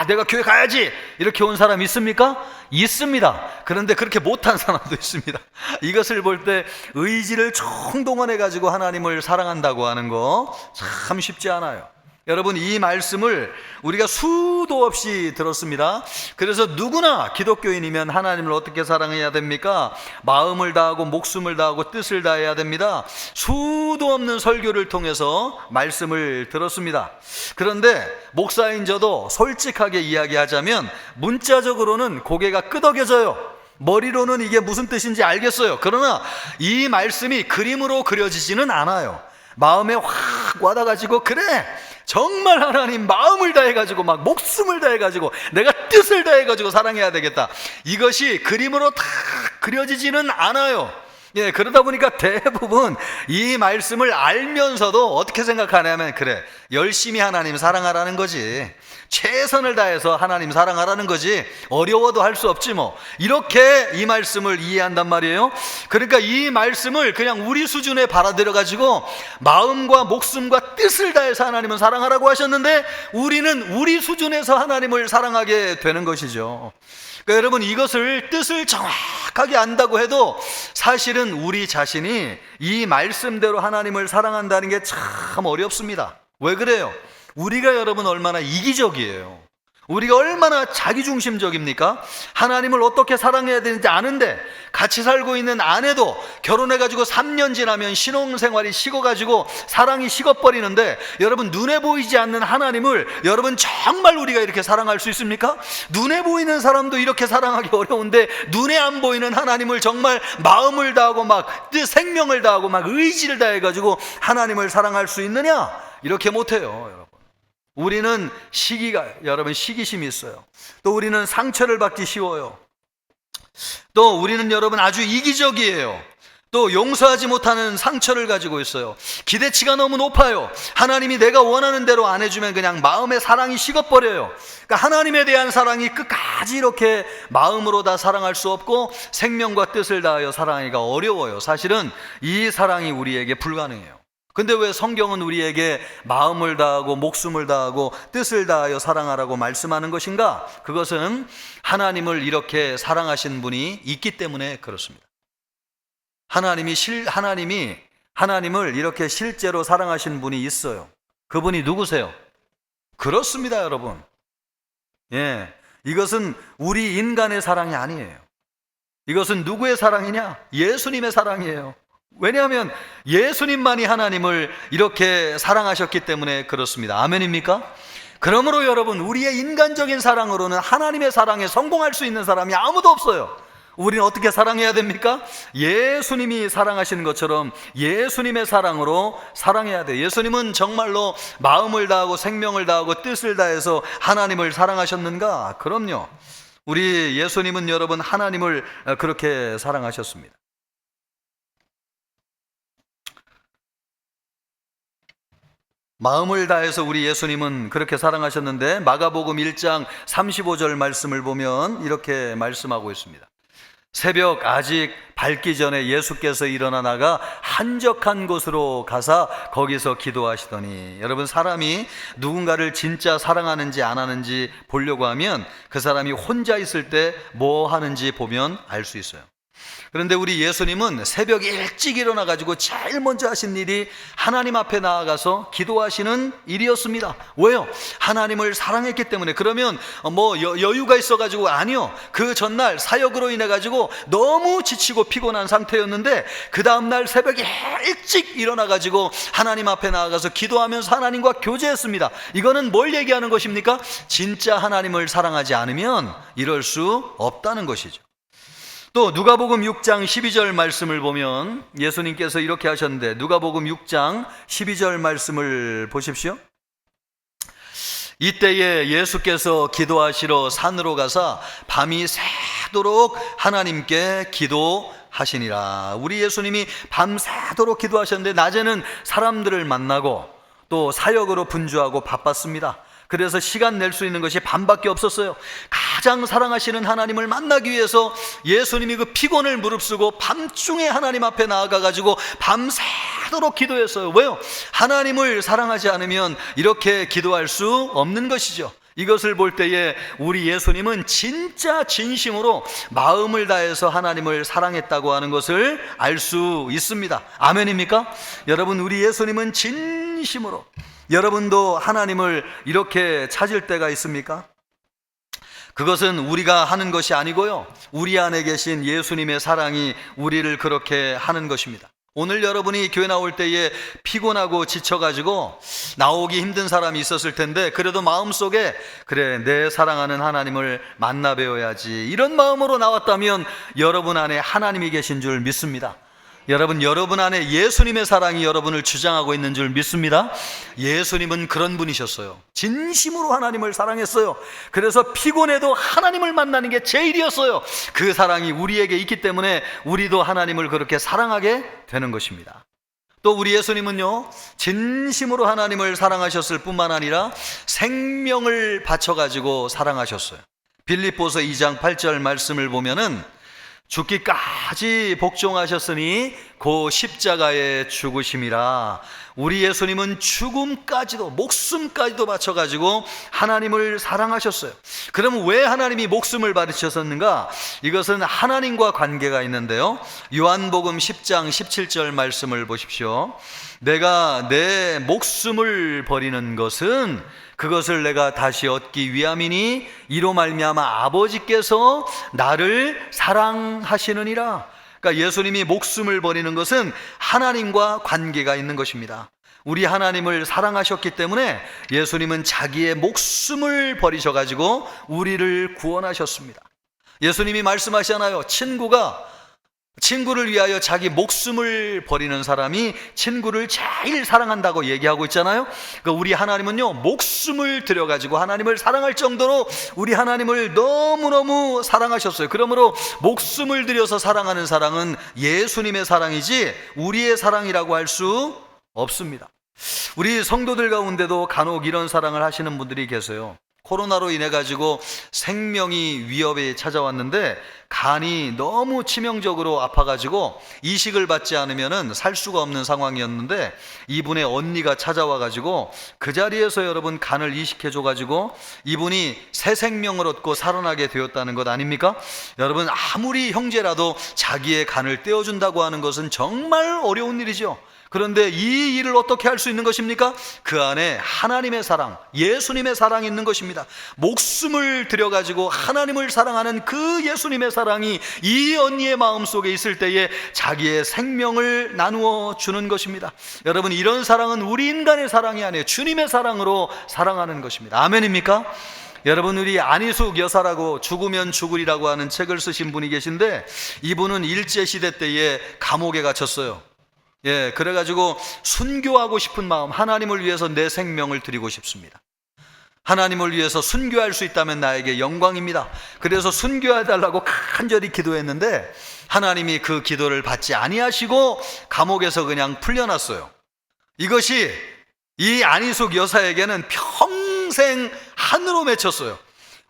내가 교회 가야지 이렇게 온 사람 있습니까? 있습니다. 그런데 그렇게 못한 사람도 있습니다. 이것을 볼 때 의지를 총동원해 가지고 하나님을 사랑한다고 하는 거 참 쉽지 않아요. 여러분 이 말씀을 우리가 수도 없이 들었습니다. 그래서 누구나 기독교인이면 하나님을 어떻게 사랑해야 됩니까? 마음을 다하고 목숨을 다하고 뜻을 다해야 됩니다. 수도 없는 설교를 통해서 말씀을 들었습니다. 그런데 목사인 저도 솔직하게 이야기하자면 문자적으로는 고개가 끄덕여져요. 머리로는 이게 무슨 뜻인지 알겠어요. 그러나 이 말씀이 그림으로 그려지지는 않아요. 마음에 확 와닿아가지고, 그래 정말 하나님 마음을 다해가지고 막 목숨을 다해가지고 내가 뜻을 다해가지고 사랑해야 되겠다, 이것이 그림으로 다 그려지지는 않아요. 예, 그러다 보니까 대부분 이 말씀을 알면서도 어떻게 생각하냐면, 그래 열심히 하나님 사랑하라는 거지, 최선을 다해서 하나님 사랑하라는 거지, 어려워도 할 수 없지 뭐, 이렇게 이 말씀을 이해한단 말이에요. 그러니까 이 말씀을 그냥 우리 수준에 받아들여 가지고 마음과 목숨과 뜻을 다해서 하나님은 사랑하라고 하셨는데, 우리는 우리 수준에서 하나님을 사랑하게 되는 것이죠. 그러니까 여러분 이것을 뜻을 정확하게 안다고 해도 사실은 우리 자신이 이 말씀대로 하나님을 사랑한다는 게 참 어렵습니다. 왜 그래요? 우리가 여러분 얼마나 이기적이에요. 우리가 얼마나 자기중심적입니까? 하나님을 어떻게 사랑해야 되는지 아는데 같이 살고 있는 아내도 결혼해가지고 3년 지나면 신혼생활이 식어가지고 사랑이 식어버리는데, 여러분 눈에 보이지 않는 하나님을 여러분 정말 우리가 이렇게 사랑할 수 있습니까? 눈에 보이는 사람도 이렇게 사랑하기 어려운데 눈에 안 보이는 하나님을 정말 마음을 다하고 막 생명을 다하고 막 의지를 다해가지고 하나님을 사랑할 수 있느냐? 이렇게 못해요, 여러분. 우리는 여러분 시기심이 있어요. 또 우리는 상처를 받기 쉬워요. 또 우리는 여러분 아주 이기적이에요. 또 용서하지 못하는 상처를 가지고 있어요. 기대치가 너무 높아요. 하나님이 내가 원하는 대로 안 해주면 그냥 마음의 사랑이 식어버려요. 그러니까 하나님에 대한 사랑이 끝까지 이렇게 마음으로 다 사랑할 수 없고 생명과 뜻을 다하여 사랑하기가 어려워요. 사실은 이 사랑이 우리에게 불가능해요. 근데 왜 성경은 우리에게 마음을 다하고 목숨을 다하고 뜻을 다하여 사랑하라고 말씀하는 것인가? 그것은 하나님을 이렇게 사랑하신 분이 있기 때문에 그렇습니다. 하나님을 이렇게 실제로 사랑하신 분이 있어요. 그분이 누구세요? 그렇습니다, 여러분. 예, 이것은 우리 인간의 사랑이 아니에요. 이것은 누구의 사랑이냐? 예수님의 사랑이에요. 왜냐하면 예수님만이 하나님을 이렇게 사랑하셨기 때문에 그렇습니다. 아멘입니까? 그러므로 여러분, 우리의 인간적인 사랑으로는 하나님의 사랑에 성공할 수 있는 사람이 아무도 없어요. 우리는 어떻게 사랑해야 됩니까? 예수님이 사랑하시는 것처럼 예수님의 사랑으로 사랑해야 돼요. 예수님은 정말로 마음을 다하고 생명을 다하고 뜻을 다해서 하나님을 사랑하셨는가? 그럼요. 우리 예수님은 여러분 하나님을 그렇게 사랑하셨습니다. 마음을 다해서 우리 예수님은 그렇게 사랑하셨는데, 마가복음 1장 35절 말씀을 보면 이렇게 말씀하고 있습니다. 새벽 아직 밝기 전에 예수께서 일어나 나가 한적한 곳으로 가사 거기서 기도하시더니, 여러분 사람이 누군가를 진짜 사랑하는지 안 하는지 보려고 하면 그 사람이 혼자 있을 때 뭐 하는지 보면 알 수 있어요. 그런데 우리 예수님은 새벽 일찍 일어나가지고 제일 먼저 하신 일이 하나님 앞에 나아가서 기도하시는 일이었습니다. 왜요? 하나님을 사랑했기 때문에. 그러면 여유가 있어가지고 아니요. 그 전날 사역으로 인해가지고 너무 지치고 피곤한 상태였는데 그 다음날 새벽에 일찍 일어나가지고 하나님 앞에 나아가서 기도하면서 하나님과 교제했습니다. 이거는 뭘 얘기하는 것입니까? 진짜 하나님을 사랑하지 않으면 이럴 수 없다는 것이죠. 또 누가복음 6장 12절 말씀을 보면 예수님께서 이렇게 하셨는데, 누가복음 6장 12절 말씀을 보십시오. 이때에 예수께서 기도하시러 산으로 가사 밤이 새도록 하나님께 기도하시니라. 우리 예수님이 밤새도록 기도하셨는데 낮에는 사람들을 만나고 또 사역으로 분주하고 바빴습니다. 그래서 시간 낼 수 있는 것이 밤밖에 없었어요. 가장 사랑하시는 하나님을 만나기 위해서 예수님이 그 피곤을 무릅쓰고 밤중에 하나님 앞에 나아가가지고 밤새도록 기도했어요. 왜요? 하나님을 사랑하지 않으면 이렇게 기도할 수 없는 것이죠. 이것을 볼 때에 우리 예수님은 진짜 진심으로 마음을 다해서 하나님을 사랑했다고 하는 것을 알 수 있습니다. 아멘입니까? 여러분, 우리 예수님은 진심으로, 여러분도 하나님을 이렇게 찾을 때가 있습니까? 그것은 우리가 하는 것이 아니고요, 우리 안에 계신 예수님의 사랑이 우리를 그렇게 하는 것입니다. 오늘 여러분이 교회 나올 때에 피곤하고 지쳐가지고 나오기 힘든 사람이 있었을 텐데, 그래도 마음속에 그래, 내 사랑하는 하나님을 만나 뵈어야지, 이런 마음으로 나왔다면 여러분 안에 하나님이 계신 줄 믿습니다. 여러분 안에 예수님의 사랑이 여러분을 주장하고 있는 줄 믿습니다. 예수님은 그런 분이셨어요. 진심으로 하나님을 사랑했어요. 그래서 피곤해도 하나님을 만나는 게 제일이었어요. 그 사랑이 우리에게 있기 때문에 우리도 하나님을 그렇게 사랑하게 되는 것입니다. 또 우리 예수님은요, 진심으로 하나님을 사랑하셨을 뿐만 아니라 생명을 바쳐가지고 사랑하셨어요. 빌립보서 2장 8절 말씀을 보면은 죽기까지 복종하셨으니 그 십자가에 죽으심이라. 우리 예수님은 죽음까지도, 목숨까지도 바쳐가지고 하나님을 사랑하셨어요. 그러면 왜 하나님이 목숨을 바치셨는가? 이것은 하나님과 관계가 있는데요, 요한복음 10장 17절 말씀을 보십시오. 내가 내 목숨을 버리는 것은 그것을 내가 다시 얻기 위함이니 이로 말미암아 아버지께서 나를 사랑하시느니라. 그러니까 예수님이 목숨을 버리는 것은 하나님과 관계가 있는 것입니다. 우리 하나님을 사랑하셨기 때문에 예수님은 자기의 목숨을 버리셔가지고 우리를 구원하셨습니다. 예수님이 말씀하시잖아요. 친구를 위하여 자기 목숨을 버리는 사람이 친구를 제일 사랑한다고 얘기하고 있잖아요. 그러니까 우리 하나님은요, 목숨을 들여가지고 하나님을 사랑할 정도로 우리 하나님을 너무너무 사랑하셨어요. 그러므로 목숨을 들여서 사랑하는 사랑은 예수님의 사랑이지 우리의 사랑이라고 할 수 없습니다. 우리 성도들 가운데도 간혹 이런 사랑을 하시는 분들이 계세요. 코로나로 인해 가지고 생명이 위협에 찾아왔는데 간이 너무 치명적으로 아파가지고 이식을 받지 않으면은 살 수가 없는 상황이었는데 이분의 언니가 찾아와 가지고 그 자리에서 여러분 간을 이식해 줘 가지고 이분이 새 생명을 얻고 살아나게 되었다는 것 아닙니까? 여러분 아무리 형제라도 자기의 간을 떼어준다고 하는 것은 정말 어려운 일이죠. 그런데 이 일을 어떻게 할 수 있는 것입니까? 그 안에 하나님의 사랑, 예수님의 사랑이 있는 것입니다. 목숨을 들여가지고 하나님을 사랑하는 그 예수님의 사랑이 이 언니의 마음속에 있을 때에 자기의 생명을 나누어 주는 것입니다. 여러분 이런 사랑은 우리 인간의 사랑이 아니에요. 주님의 사랑으로 사랑하는 것입니다. 아멘입니까? 여러분 우리 안희숙 여사라고 죽으면 죽으리라고 하는 책을 쓰신 분이 계신데 이분은 일제시대 때에 감옥에 갇혔어요. 그래가지고 순교하고 싶은 마음, 하나님을 위해서 내 생명을 드리고 싶습니다. 하나님을 위해서 순교할 수 있다면 나에게 영광입니다. 그래서 순교해달라고 간절히 기도했는데 하나님이 그 기도를 받지 아니하시고 감옥에서 그냥 풀려났어요. 이것이 이 안희숙 여사에게는 평생 한으로 맺혔어요.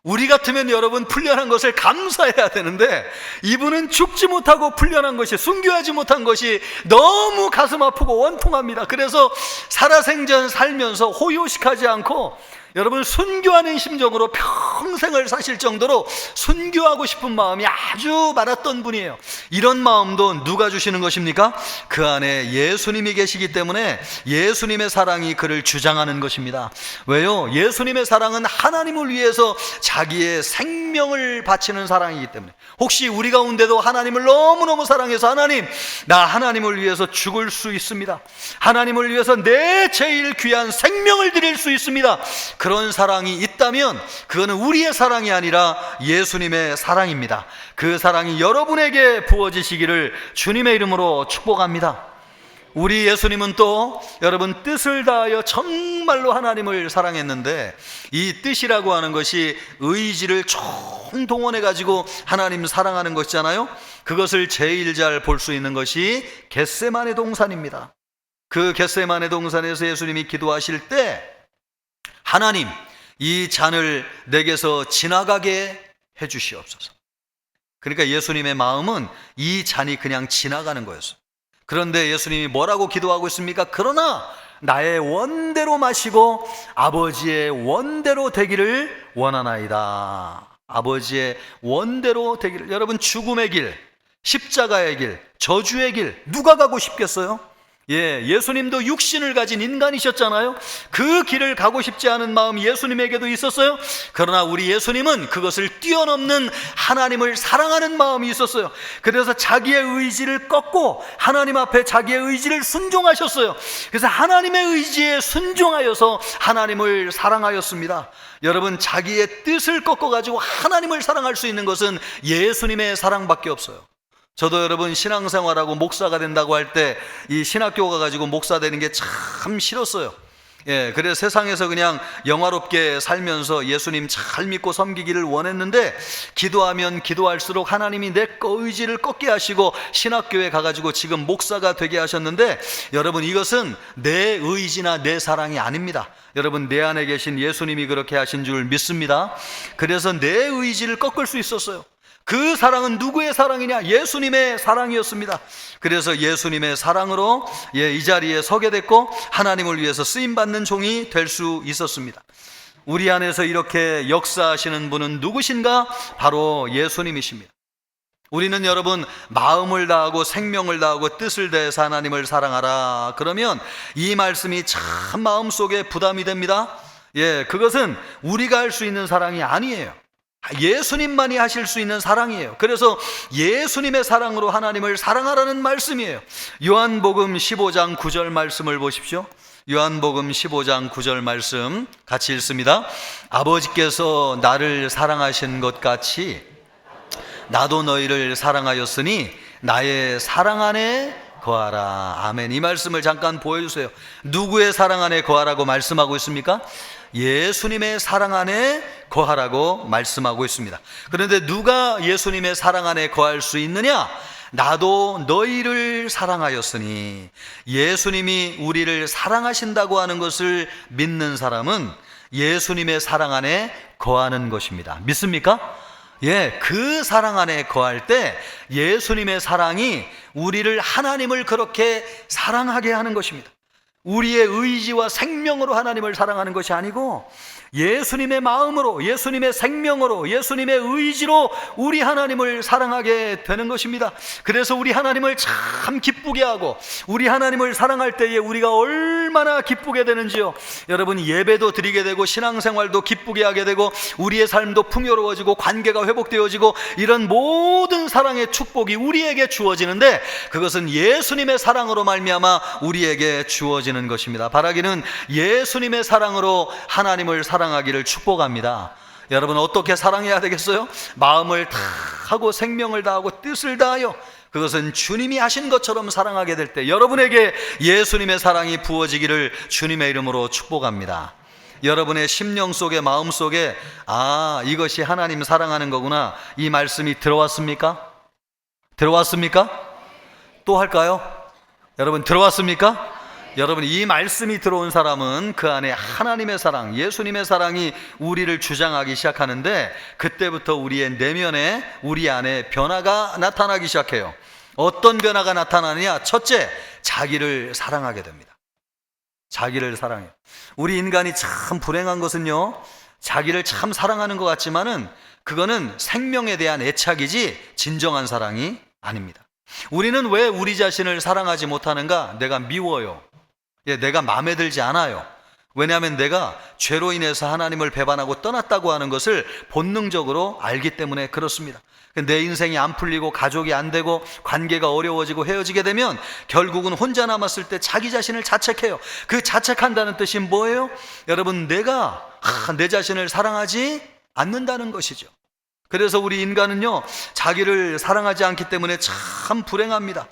우리 같으면 여러분 풀려난 것을 감사해야 되는데 이분은 죽지 못하고 풀려난 것이, 순교하지 못한 것이 너무 가슴 아프고 원통합니다. 그래서 살아생전 살면서 호요식하지 않고 여러분 순교하는 심정으로 평생을 사실 정도로 순교하고 싶은 마음이 아주 많았던 분이에요. 이런 마음도 누가 주시는 것입니까? 그 안에 예수님이 계시기 때문에 예수님의 사랑이 그를 주장하는 것입니다. 왜요? 예수님의 사랑은 하나님을 위해서 자기의 생명을 바치는 사랑이기 때문에. 혹시 우리 가운데도 하나님을 너무너무 사랑해서 하나님, 나 하나님을 위해서 죽을 수 있습니다. 하나님을 위해서 내 제일 귀한 생명을 드릴 수 있습니다. 그런 사랑이 있다면 그거는 우리의 사랑이 아니라 예수님의 사랑입니다. 그 사랑이 여러분에게 부어지시기를 주님의 이름으로 축복합니다. 우리 예수님은 또 여러분 뜻을 다하여 정말로 하나님을 사랑했는데 이 뜻이라고 하는 것이 의지를 총동원해 가지고 하나님 사랑하는 것이잖아요. 그것을 제일 잘 볼 수 있는 것이 겟세마네 동산입니다. 그 겟세마네 동산에서 예수님이 기도하실 때 하나님, 이 잔을 내게서 지나가게 해 주시옵소서. 그러니까 예수님의 마음은 이 잔이 그냥 지나가는 거였어요. 그런데 예수님이 뭐라고 기도하고 있습니까? 그러나 나의 원대로 마시고 아버지의 원대로 되기를 원하나이다. 아버지의 원대로 되기를. 여러분 죽음의 길, 십자가의 길, 저주의 길 누가 가고 싶겠어요? 예수님도 육신을 가진 인간이셨잖아요. 그 길을 가고 싶지 않은 마음 예수님에게도 있었어요. 그러나 우리 예수님은 그것을 뛰어넘는 하나님을 사랑하는 마음이 있었어요. 그래서 자기의 의지를 꺾고 하나님 앞에 자기의 의지를 순종하셨어요. 그래서 하나님의 의지에 순종하여서 하나님을 사랑하였습니다. 여러분 자기의 뜻을 꺾어가지고 하나님을 사랑할 수 있는 것은 예수님의 사랑밖에 없어요. 저도 여러분 신앙생활하고 목사가 된다고 할 때 이 신학교 가가지고 목사 되는 게 참 싫었어요. 그래서 세상에서 그냥 영화롭게 살면서 예수님 잘 믿고 섬기기를 원했는데 기도하면 기도할수록 하나님이 내 의지를 꺾게 하시고 신학교에 가가지고 지금 목사가 되게 하셨는데 여러분 이것은 내 의지나 내 사랑이 아닙니다. 여러분 내 안에 계신 예수님이 그렇게 하신 줄 믿습니다. 그래서 내 의지를 꺾을 수 있었어요. 그 사랑은 누구의 사랑이냐? 예수님의 사랑이었습니다. 그래서 예수님의 사랑으로 이 자리에 서게 됐고 하나님을 위해서 쓰임받는 종이 될 수 있었습니다. 우리 안에서 이렇게 역사하시는 분은 누구신가? 바로 예수님이십니다. 우리는 여러분 마음을 다하고 생명을 다하고 뜻을 다해서 하나님을 사랑하라. 그러면 이 말씀이 참 마음속에 부담이 됩니다. 예, 그것은 우리가 할 수 있는 사랑이 아니에요. 예수님만이 하실 수 있는 사랑이에요. 그래서 예수님의 사랑으로 하나님을 사랑하라는 말씀이에요. 요한복음 15장 9절 말씀을 보십시오. 요한복음 15장 9절 말씀 같이 읽습니다. 아버지께서 나를 사랑하신 것 같이 나도 너희를 사랑하였으니 나의 사랑 안에 거하라. 아멘. 이 말씀을 잠깐 보여주세요. 누구의 사랑 안에 거하라고 말씀하고 있습니까? 예수님의 사랑 안에 거하라고 말씀하고 있습니다. 그런데 누가 예수님의 사랑 안에 거할 수 있느냐? 나도 너희를 사랑하였으니. 예수님이 우리를 사랑하신다고 하는 것을 믿는 사람은 예수님의 사랑 안에 거하는 것입니다. 믿습니까? 예, 그 사랑 안에 거할 때 예수님의 사랑이 우리를 하나님을 그렇게 사랑하게 하는 것입니다. 우리의 의지와 생명으로 하나님을 사랑하는 것이 아니고 예수님의 마음으로, 예수님의 생명으로, 예수님의 의지로 우리 하나님을 사랑하게 되는 것입니다. 그래서 우리 하나님을 참 기쁘게 하고 우리 하나님을 사랑할 때에 우리가 얼마나 기쁘게 되는지요. 여러분, 예배도 드리게 되고 신앙생활도 기쁘게 하게 되고 우리의 삶도 풍요로워지고 관계가 회복되어지고 이런 모든 사랑의 축복이 우리에게 주어지는데 그것은 예수님의 사랑으로 말미암아 우리에게 주어지는 것입니다. 바라기는 예수님의 사랑으로 하나님을 사랑하기를 축복합니다. 여러분, 어떻게 사랑해야 되겠어요? 마음을 다 하고 생명을 다하고 뜻을 다하여 그것은 주님이 하신 것처럼 사랑하게 될 때 여러분에게 예수님의 사랑이 부어지기를 주님의 이름으로 축복합니다. 여러분의 심령 속에, 마음 속에 이것이 하나님 사랑하는 거구나, 이 말씀이 들어왔습니까? 들어왔습니까? 또 할까요? 여러분, 들어왔습니까? 여러분, 이 말씀이 들어온 사람은 그 안에 하나님의 사랑, 예수님의 사랑이 우리를 주장하기 시작하는데 그때부터 우리의 내면에, 우리 안에 변화가 나타나기 시작해요. 어떤 변화가 나타나느냐? 첫째, 자기를 사랑하게 됩니다. 자기를 사랑해요. 우리 인간이 참 불행한 것은요, 자기를 참 사랑하는 것 같지만은 그거는 생명에 대한 애착이지 진정한 사랑이 아닙니다. 우리는 왜 우리 자신을 사랑하지 못하는가? 내가 미워요. 내가 마음에 들지 않아요. 왜냐하면 내가 죄로 인해서 하나님을 배반하고 떠났다고 하는 것을 본능적으로 알기 때문에 그렇습니다. 내 인생이 안 풀리고 가족이 안 되고 관계가 어려워지고 헤어지게 되면 결국은 혼자 남았을 때 자기 자신을 자책해요. 그 자책한다는 뜻이 뭐예요? 여러분, 내가 내 자신을 사랑하지 않는다는 것이죠. 그래서 우리 인간은요, 자기를 사랑하지 않기 때문에 참 불행합니다.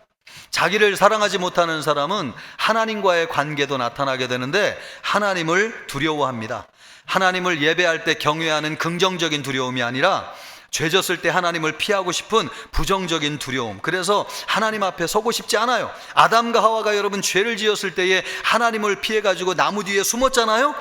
자기를 사랑하지 못하는 사람은 하나님과의 관계도 나타나게 되는데 하나님을 두려워합니다. 하나님을 예배할 때 경외하는 긍정적인 두려움이 아니라 죄졌을 때 하나님을 피하고 싶은 부정적인 두려움. 그래서 하나님 앞에 서고 싶지 않아요. 아담과 하와가 여러분 죄를 지었을 때에 하나님을 피해가지고 나무 뒤에 숨었잖아요.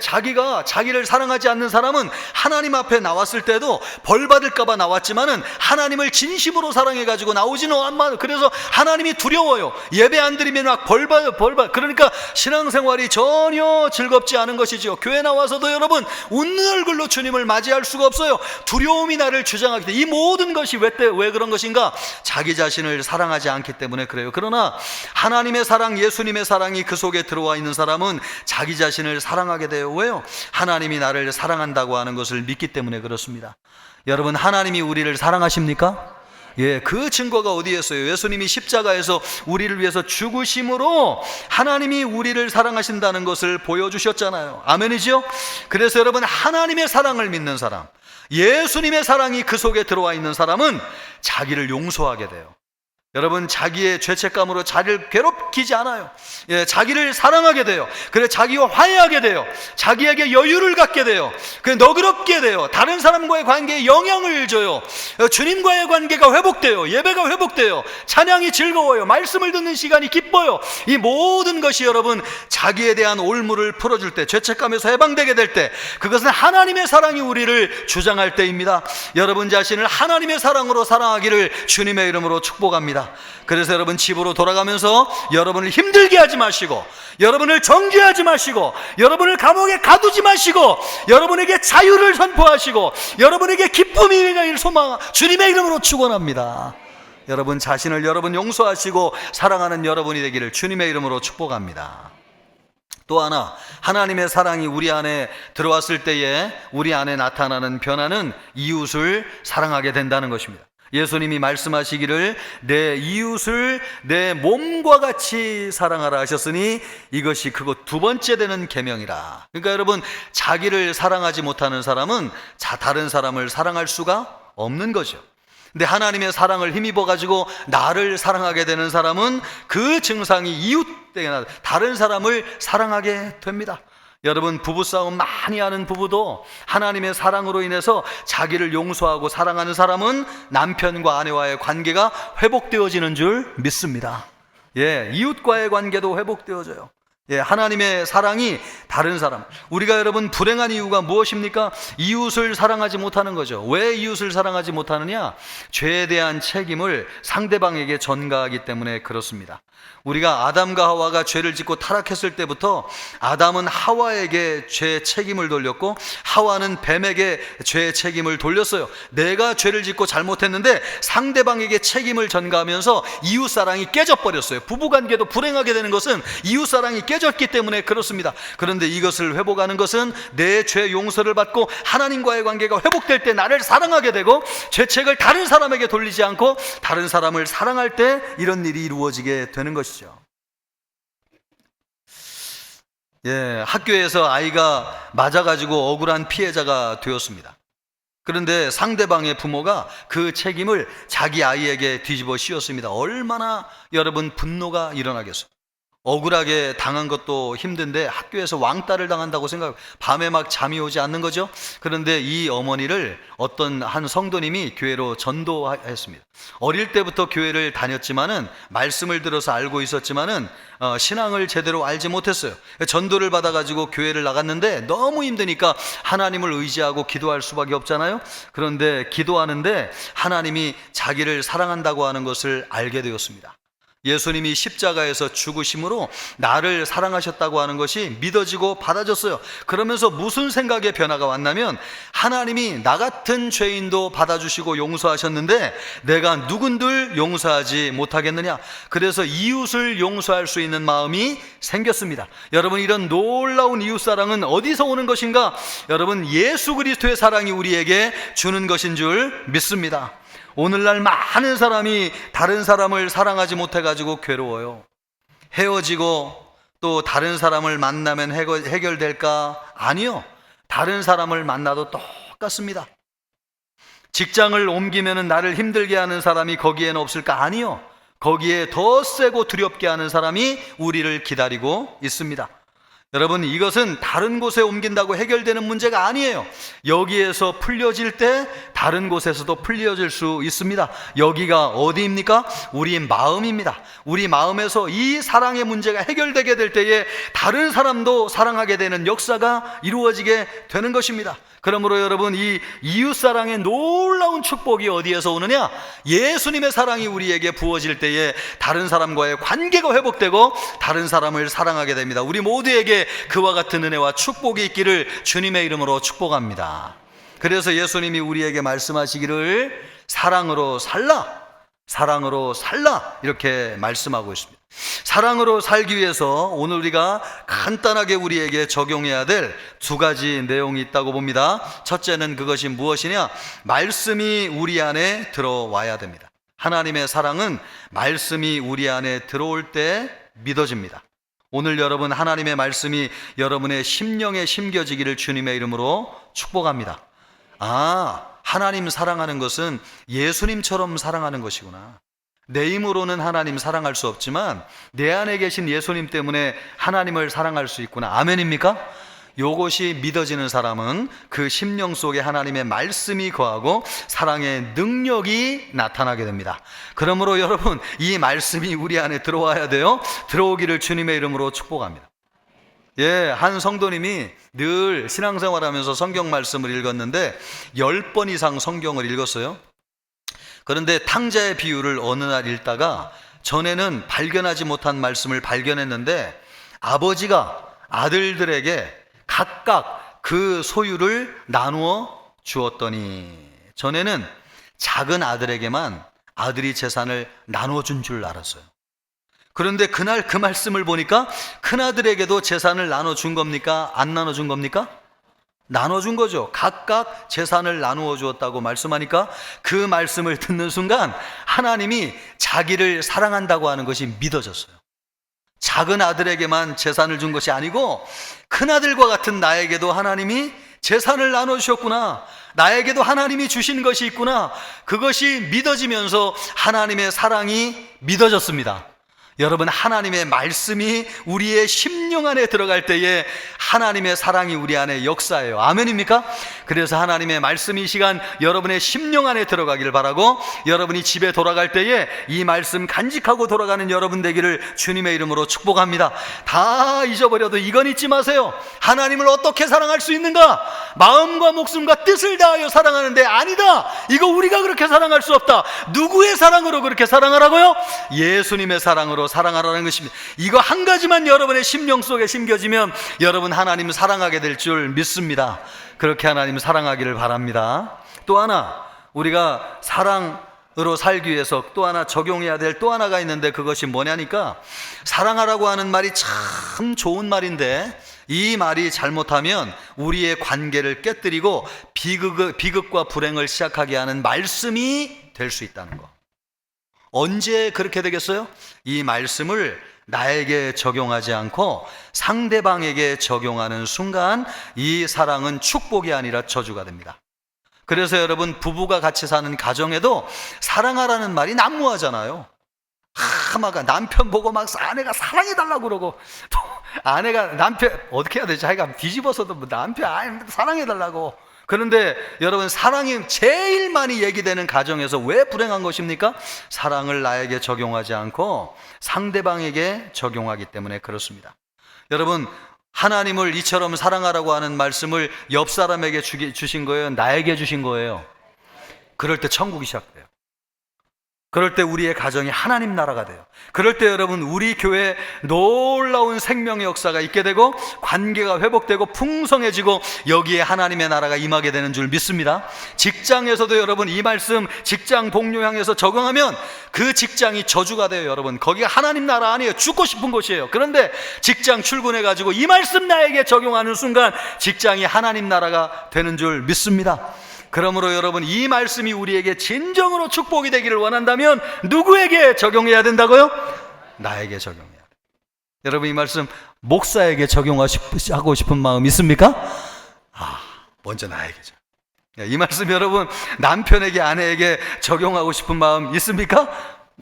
자기가 자기를 사랑하지 않는 사람은 하나님 앞에 나왔을 때도 벌 받을까봐 나왔지만은 하나님을 진심으로 사랑해가지고 나오지는 않아요. 그래서 하나님이 두려워요. 예배 안 드리면 막 벌 받. 그러니까 신앙생활이 전혀 즐겁지 않은 것이죠. 교회 나와서도 여러분 웃는 얼굴로 주님을 맞이할 수가 없어요. 두려움이 나를 주장하기 때문에. 이 모든 것이 왜 그런 것인가? 자기 자신을 사랑하지 않기 때문에 그래요. 그러나 하나님의 사랑, 예수님의 사랑이 그 속에 들어와 있는 사람은 자기 자신을 사랑하게 돼요. 왜요? 하나님이 나를 사랑한다고 하는 것을 믿기 때문에 그렇습니다. 여러분, 하나님이 우리를 사랑하십니까? 그 증거가 어디에 있어요? 예수님이 십자가에서 우리를 위해서 죽으심으로 하나님이 우리를 사랑하신다는 것을 보여주셨잖아요. 아멘이죠? 그래서 여러분, 하나님의 사랑을 믿는 사람, 예수님의 사랑이 그 속에 들어와 있는 사람은 자기를 용서하게 돼요. 여러분, 자기의 죄책감으로 자기를 괴롭히지 않아요. 자기를 사랑하게 돼요. 그래, 자기와 화해하게 돼요. 자기에게 여유를 갖게 돼요. 그래, 너그럽게 돼요. 다른 사람과의 관계에 영향을 줘요. 주님과의 관계가 회복돼요. 예배가 회복돼요. 찬양이 즐거워요. 말씀을 듣는 시간이 기뻐요. 이 모든 것이 여러분 자기에 대한 올무를 풀어줄 때, 죄책감에서 해방되게 될 때, 그것은 하나님의 사랑이 우리를 주장할 때입니다. 여러분 자신을 하나님의 사랑으로 사랑하기를 주님의 이름으로 축복합니다. 됩니다. 그래서 여러분 집으로 돌아가면서 여러분을 힘들게 하지 마시고, 여러분을 정죄하지 마시고, 여러분을 감옥에 가두지 마시고, 여러분에게 자유를 선포하시고, 여러분에게 기쁨이 일어날 소망, 주님의 이름으로 축원합니다. 여러분 자신을 여러분 용서하시고 사랑하는 여러분이 되기를 주님의 이름으로 축복합니다. 또 하나, 하나님의 사랑이 우리 안에 들어왔을 때에 우리 안에 나타나는 변화는 이웃을 사랑하게 된다는 것입니다. 예수님이 말씀하시기를 내 이웃을 내 몸과 같이 사랑하라 하셨으니 이것이 그거 두 번째 되는 계명이라. 그러니까 여러분, 자기를 사랑하지 못하는 사람은 다른 사람을 사랑할 수가 없는 거죠. 근데 하나님의 사랑을 힘입어 가지고 나를 사랑하게 되는 사람은 그 증상이 이웃 때문에 다른 사람을 사랑하게 됩니다. 여러분, 부부싸움 많이 하는 부부도 하나님의 사랑으로 인해서 자기를 용서하고 사랑하는 사람은 남편과 아내와의 관계가 회복되어지는 줄 믿습니다. 이웃과의 관계도 회복되어져요. 하나님의 사랑이 다른 사람, 우리가 여러분 불행한 이유가 무엇입니까? 이웃을 사랑하지 못하는 거죠. 왜 이웃을 사랑하지 못하느냐? 죄에 대한 책임을 상대방에게 전가하기 때문에 그렇습니다. 우리가 아담과 하와가 죄를 짓고 타락했을 때부터 아담은 하와에게 죄의 책임을 돌렸고 하와는 뱀에게 죄의 책임을 돌렸어요. 내가 죄를 짓고 잘못했는데 상대방에게 책임을 전가하면서 이웃사랑이 깨져버렸어요. 부부관계도 불행하게 되는 것은 이웃사랑이 깨졌기 때문에 그렇습니다. 그런데 이것을 회복하는 것은 내 죄 용서를 받고 하나님과의 관계가 회복될 때 나를 사랑하게 되고 죄책을 다른 사람에게 돌리지 않고 다른 사람을 사랑할 때 이런 일이 이루어지게 되는 것이죠. 학교에서 아이가 맞아가지고 억울한 피해자가 되었습니다. 그런데 상대방의 부모가 그 책임을 자기 아이에게 뒤집어 씌웠습니다. 얼마나 여러분 분노가 일어나겠어요. 억울하게 당한 것도 힘든데 학교에서 왕따를 당한다고 생각하고 밤에 막 잠이 오지 않는 거죠. 그런데 이 어머니를 어떤 한 성도님이 교회로 전도했습니다. 어릴 때부터 교회를 다녔지만은 말씀을 들어서 알고 있었지만은 신앙을 제대로 알지 못했어요. 전도를 받아가지고 교회를 나갔는데 너무 힘드니까 하나님을 의지하고 기도할 수밖에 없잖아요. 그런데 기도하는데 하나님이 자기를 사랑한다고 하는 것을 알게 되었습니다. 예수님이 십자가에서 죽으심으로 나를 사랑하셨다고 하는 것이 믿어지고 받아졌어요. 그러면서 무슨 생각의 변화가 왔냐면 하나님이 나 같은 죄인도 받아주시고 용서하셨는데 내가 누군들 용서하지 못하겠느냐. 그래서 이웃을 용서할 수 있는 마음이 생겼습니다. 여러분, 이런 놀라운 이웃사랑은 어디서 오는 것인가? 여러분, 예수 그리스도의 사랑이 우리에게 주는 것인 줄 믿습니다. 오늘날 많은 사람이 다른 사람을 사랑하지 못해가지고 괴로워요. 헤어지고 또 다른 사람을 만나면 해결될까? 아니요. 다른 사람을 만나도 똑같습니다. 직장을 옮기면 나를 힘들게 하는 사람이 거기에는 없을까? 아니요. 거기에 더 세고 두렵게 하는 사람이 우리를 기다리고 있습니다. 여러분, 이것은 다른 곳에 옮긴다고 해결되는 문제가 아니에요. 여기에서 풀려질 때 다른 곳에서도 풀려질 수 있습니다. 여기가 어디입니까? 우리 마음입니다. 우리 마음에서 이 사랑의 문제가 해결되게 될 때에 다른 사람도 사랑하게 되는 역사가 이루어지게 되는 것입니다. 그러므로 여러분, 이 이웃사랑의 놀라운 축복이 어디에서 오느냐? 예수님의 사랑이 우리에게 부어질 때에 다른 사람과의 관계가 회복되고 다른 사람을 사랑하게 됩니다. 우리 모두에게 그와 같은 은혜와 축복이 있기를 주님의 이름으로 축복합니다. 그래서 예수님이 우리에게 말씀하시기를 사랑으로 살라, 사랑으로 살라 이렇게 말씀하고 있습니다. 사랑으로 살기 위해서 오늘 우리가 간단하게 우리에게 적용해야 될 두 가지 내용이 있다고 봅니다. 첫째는 그것이 무엇이냐? 말씀이 우리 안에 들어와야 됩니다. 하나님의 사랑은 말씀이 우리 안에 들어올 때 믿어집니다. 오늘 여러분, 하나님의 말씀이 여러분의 심령에 심겨지기를 주님의 이름으로 축복합니다. 하나님 사랑하는 것은 예수님처럼 사랑하는 것이구나. 내 힘으로는 하나님 사랑할 수 없지만 내 안에 계신 예수님 때문에 하나님을 사랑할 수 있구나. 아멘입니까? 요것이 믿어지는 사람은 그 심령 속에 하나님의 말씀이 거하고 사랑의 능력이 나타나게 됩니다. 그러므로 여러분, 이 말씀이 우리 안에 들어와야 돼요. 들어오기를 주님의 이름으로 축복합니다. 한 성도님이 늘 신앙생활하면서 성경 말씀을 읽었는데 10번 이상 성경을 읽었어요. 그런데 탕자의 비유를 어느 날 읽다가 전에는 발견하지 못한 말씀을 발견했는데 아버지가 아들들에게 각각 그 소유를 나누어 주었더니, 전에는 작은 아들에게만 아들이 재산을 나누어 준 줄 알았어요. 그런데 그날 그 말씀을 보니까 큰아들에게도 재산을 나눠 준 겁니까? 안 나눠 준 겁니까? 나눠 준 거죠. 각각 재산을 나누어 주었다고 말씀하니까 그 말씀을 듣는 순간 하나님이 자기를 사랑한다고 하는 것이 믿어졌어요. 작은 아들에게만 재산을 준 것이 아니고 큰아들과 같은 나에게도 하나님이 재산을 나눠 주셨구나, 나에게도 하나님이 주신 것이 있구나, 그것이 믿어지면서 하나님의 사랑이 믿어졌습니다. 여러분, 하나님의 말씀이 우리의 심령 안에 들어갈 때에 하나님의 사랑이 우리 안에 역사해요. 아멘입니까? 그래서 하나님의 말씀이 이 시간 여러분의 심령 안에 들어가기를 바라고, 여러분이 집에 돌아갈 때에 이 말씀 간직하고 돌아가는 여러분 되기를 주님의 이름으로 축복합니다. 다 잊어버려도 이건 잊지 마세요. 하나님을 어떻게 사랑할 수 있는가? 마음과 목숨과 뜻을 다하여 사랑하는데, 아니다, 이거 우리가 그렇게 사랑할 수 없다. 누구의 사랑으로 그렇게 사랑하라고요? 예수님의 사랑으로 사랑하라는 것입니다. 이거 한 가지만 여러분의 심령 속에 심겨지면 여러분 하나님을 사랑하게 될 줄 믿습니다. 그렇게 하나님을 사랑하기를 바랍니다. 또 하나, 우리가 사랑으로 살기 위해서 또 하나 적용해야 될 또 하나가 있는데, 그것이 뭐냐니까, 사랑하라고 하는 말이 참 좋은 말인데 이 말이 잘못하면 우리의 관계를 깨뜨리고 비극과 불행을 시작하게 하는 말씀이 될 수 있다는 거. 언제 그렇게 되겠어요? 이 말씀을 나에게 적용하지 않고 상대방에게 적용하는 순간 이 사랑은 축복이 아니라 저주가 됩니다. 그래서 여러분, 부부가 같이 사는 가정에도 사랑하라는 말이 난무하잖아요. 막 남편 보고 막 아내가 사랑해달라고 그러고, 또 아내가 남편 어떻게 해야 되지? 자기가 뒤집어서도 뭐 남편 사랑해달라고. 그런데 여러분, 사랑이 제일 많이 얘기되는 가정에서 왜 불행한 것입니까? 사랑을 나에게 적용하지 않고 상대방에게 적용하기 때문에 그렇습니다. 여러분, 하나님을 이처럼 사랑하라고 하는 말씀을 옆 사람에게 주신 거예요? 나에게 주신 거예요? 그럴 때 천국이 시작돼요. 그럴 때 우리의 가정이 하나님 나라가 돼요. 그럴 때 여러분, 우리 교회에 놀라운 생명의 역사가 있게 되고 관계가 회복되고 풍성해지고 여기에 하나님의 나라가 임하게 되는 줄 믿습니다. 직장에서도 여러분, 이 말씀 직장 동료 향해서 적용하면 그 직장이 저주가 돼요. 여러분, 거기가 하나님 나라 아니에요. 죽고 싶은 곳이에요. 그런데 직장 출근해가지고 이 말씀 나에게 적용하는 순간 직장이 하나님 나라가 되는 줄 믿습니다. 그러므로 여러분, 이 말씀이 우리에게 진정으로 축복이 되기를 원한다면 누구에게 적용해야 된다고요? 나에게 적용해야 돼요. 여러분, 이 말씀 목사에게 적용하고 싶은 마음 있습니까? 먼저 나에게죠. 이 말씀 여러분, 남편에게, 아내에게 적용하고 싶은 마음 있습니까?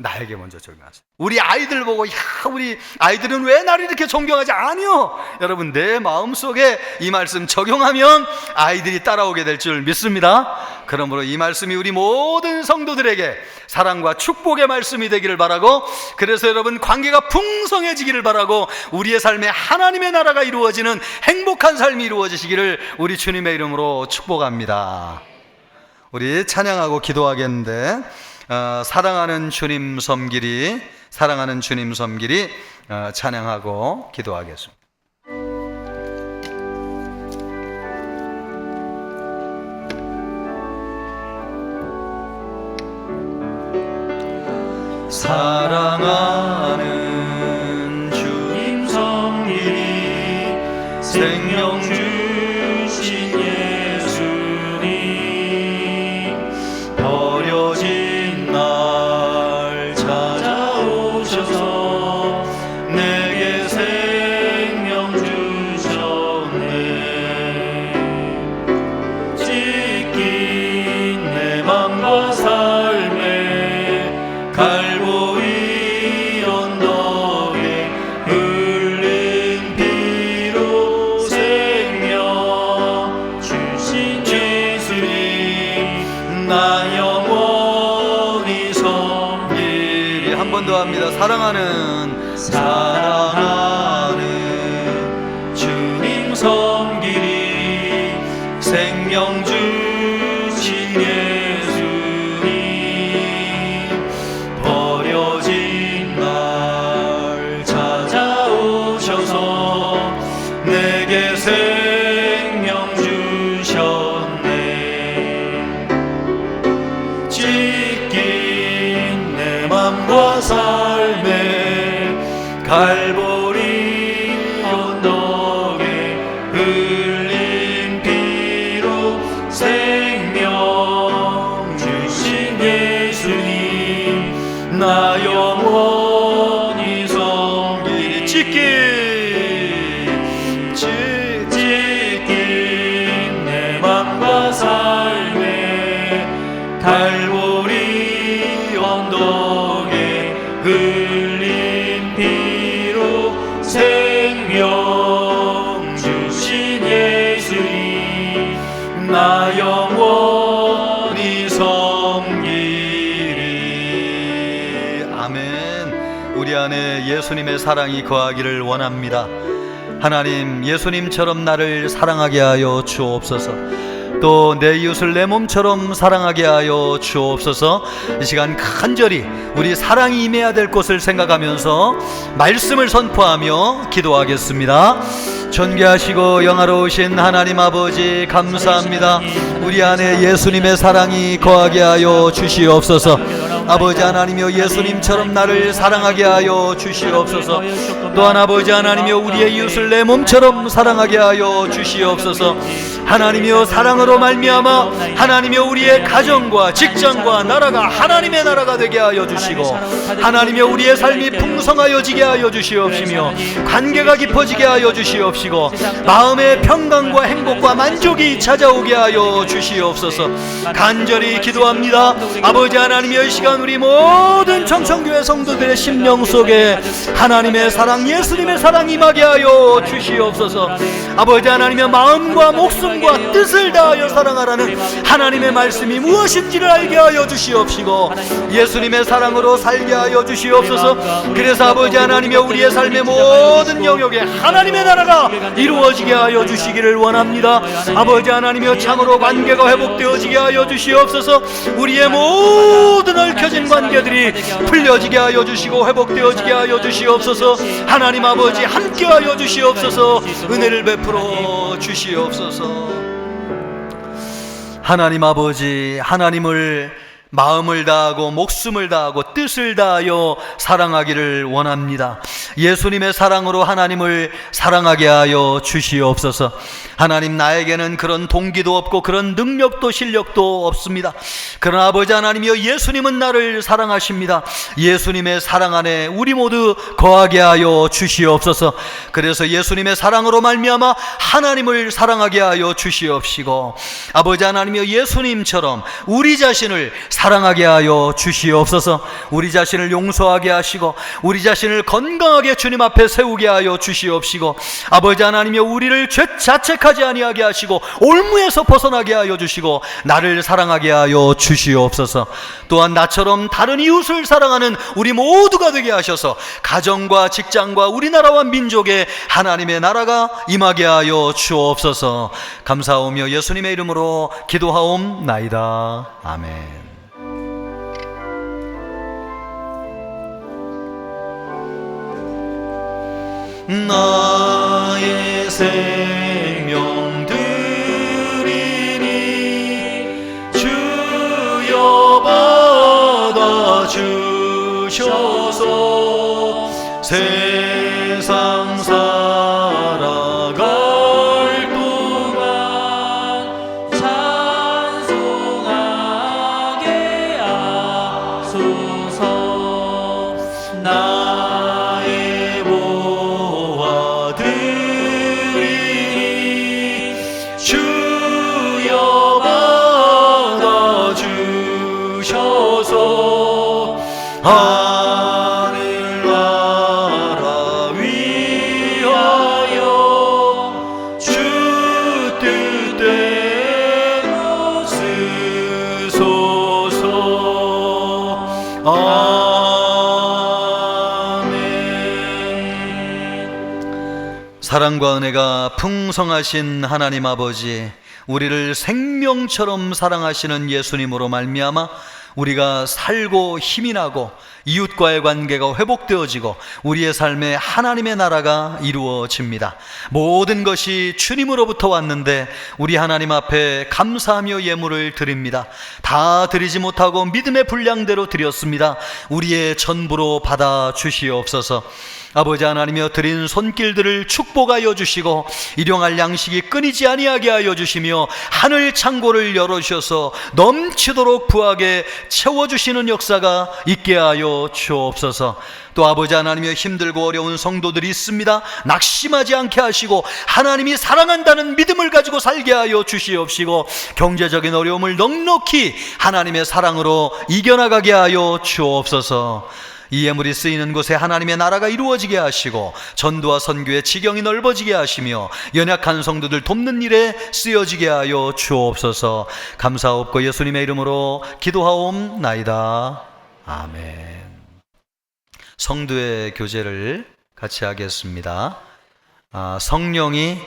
나에게 먼저 적용하세요. 우리 아이들 보고, 야, 우리 아이들은 왜 나를 이렇게 존경하지? 아니요, 여러분, 내 마음속에 이 말씀 적용하면 아이들이 따라오게 될 줄 믿습니다. 그러므로 이 말씀이 우리 모든 성도들에게 사랑과 축복의 말씀이 되기를 바라고, 그래서 여러분, 관계가 풍성해지기를 바라고, 우리의 삶에 하나님의 나라가 이루어지는 행복한 삶이 이루어지시기를 우리 주님의 이름으로 축복합니다. 우리 찬양하고 기도하겠는데, 사랑하는 주님 섬기리 찬양하고 기도하겠습니다. 사랑하는 주님 섬기리 생명 주신 예수님, 버려진 날 찾아오셔서 내게 생명 주셨네. 찢긴 내 맘과 삶에 갈보리 언덕에 흘린 피로 생명 주신 예수님, 나 영원히 섬기리. 한 번 더 합니다. 사랑하는 주님 섬기리 생명 주신 예수님, 생명 주신 예수님 나 영원히 섬기리. 아멘. 우리 안에 예수님의 사랑이 거하기를 원합니다. 하나님, 예수님처럼 나를 사랑하게 하여 주옵소서. 또 내 이웃을 내 몸처럼 사랑하게 하여 주옵소서. 이 시간 간절히 우리 사랑이 임해야 될 곳을 생각하면서 말씀을 선포하며 기도하겠습니다. 존귀하시고 영화로우신 하나님 아버지, 감사합니다. 우리 안에 예수님의 사랑이 거하게 하여 주시옵소서. 아버지 하나님이여, 예수님처럼 나를 사랑하게 하여 주시옵소서. 또한 아버지 하나님이여, 우리의 이웃을 내 몸처럼 사랑하게 하여 주시옵소서. 하나님이여, 사랑으로 말미암아 하나님이여 우리의 가정과 직장과 나라가 하나님의 나라가 되게 하여 주시고, 하나님이여 우리의 삶이 풍성하여지게 하여 주시옵시며 관계가 깊어지게 하여 주시옵시고 마음의 평강과 행복과 만족이 찾아오게 하여 주시옵소서. 간절히 기도합니다. 아버지 하나님이여, 이 시간 우리 모든 청천교회 성도들의 심령 속에 하나님의 사랑, 예수님의 사랑 임하게 하여 주시옵소서. 아버지 하나님의 마음과 목숨과 뜻을 다하여 사랑하라는 하나님의 말씀이 무엇인지를 알게 하여 주시옵시고 예수님의 사랑으로 살게 하여 주시옵소서. 그래서 아버지 하나님이여, 우리의 삶의 모든 영역에 하나님의 나라가 이루어지게 하여 주시기를 원합니다. 아버지 하나님이여, 참으로 관계가 회복되어지게 하여 주시옵소서. 우리의 모든 얽혀진 관계들이 풀려지게 하여 주시고 회복되어지게 하여 주시옵소서. 하나님 아버지, 함께하여 주시옵소서. 은혜를 베풀어 주시옵소서. 하나님 아버지, 하나님을 마음을 다하고 목숨을 다하고 뜻을 다하여 사랑하기를 원합니다. 예수님의 사랑으로 하나님을 사랑하게 하여 주시옵소서. 하나님, 나에게는 그런 동기도 없고 그런 능력도 실력도 없습니다. 그러나 아버지 하나님이여, 예수님은 나를 사랑하십니다. 예수님의 사랑 안에 우리 모두 거하게 하여 주시옵소서. 그래서 예수님의 사랑으로 말미암아 하나님을 사랑하게 하여 주시옵시고 아버지 하나님이여, 예수님처럼 우리 자신을 사랑하게 하여 주시옵소서. 우리 자신을 용서하게 하시고 우리 자신을 건강하게 주님 앞에 세우게 하여 주시옵시고 아버지 하나님이여, 우리를 죄 자책하지 아니하게 하시고 올무에서 벗어나게 하여 주시고 나를 사랑하게 하여 주시옵소서. 또한 나처럼 다른 이웃을 사랑하는 우리 모두가 되게 하셔서 가정과 직장과 우리나라와 민족에 하나님의 나라가 임하게 하여 주옵소서. 감사하오며 예수님의 이름으로 기도하옵나이다. 아멘. 나의 생명 드리니 주여 받아 주셔서 세상 살아갈 동안 찬송하게 하소서. 나의 보아들이 주여 받아 주셔서 하늘나라 위하여 주 뜻대로 쓰소서. 아멘. 사랑과 은혜가 풍성하신 하나님 아버지, 우리를 생명처럼 사랑하시는 예수님으로 말미암아 우리가 살고 힘이 나고 이웃과의 관계가 회복되어지고 우리의 삶에 하나님의 나라가 이루어집니다. 모든 것이 주님으로부터 왔는데 우리 하나님 앞에 감사하며 예물을 드립니다. 다 드리지 못하고 믿음의 분량대로 드렸습니다. 우리의 전부로 받아 주시옵소서. 아버지 하나님이여, 드린 손길들을 축복하여 주시고 일용할 양식이 끊이지 아니하게 하여 주시며 하늘 창고를 열어주셔서 넘치도록 부하게 채워주시는 역사가 있게 하여 주옵소서. 또 아버지 하나님이여, 힘들고 어려운 성도들이 있습니다. 낙심하지 않게 하시고 하나님이 사랑한다는 믿음을 가지고 살게 하여 주시옵시고 경제적인 어려움을 넉넉히 하나님의 사랑으로 이겨나가게 하여 주옵소서. 이 예물이 쓰이는 곳에 하나님의 나라가 이루어지게 하시고 전도와 선교의 지경이 넓어지게 하시며 연약한 성도들 돕는 일에 쓰여지게 하여 주옵소서. 감사옵고 예수님의 이름으로 기도하옵나이다. 아멘. 성도의 교제를 같이 하겠습니다. 성령이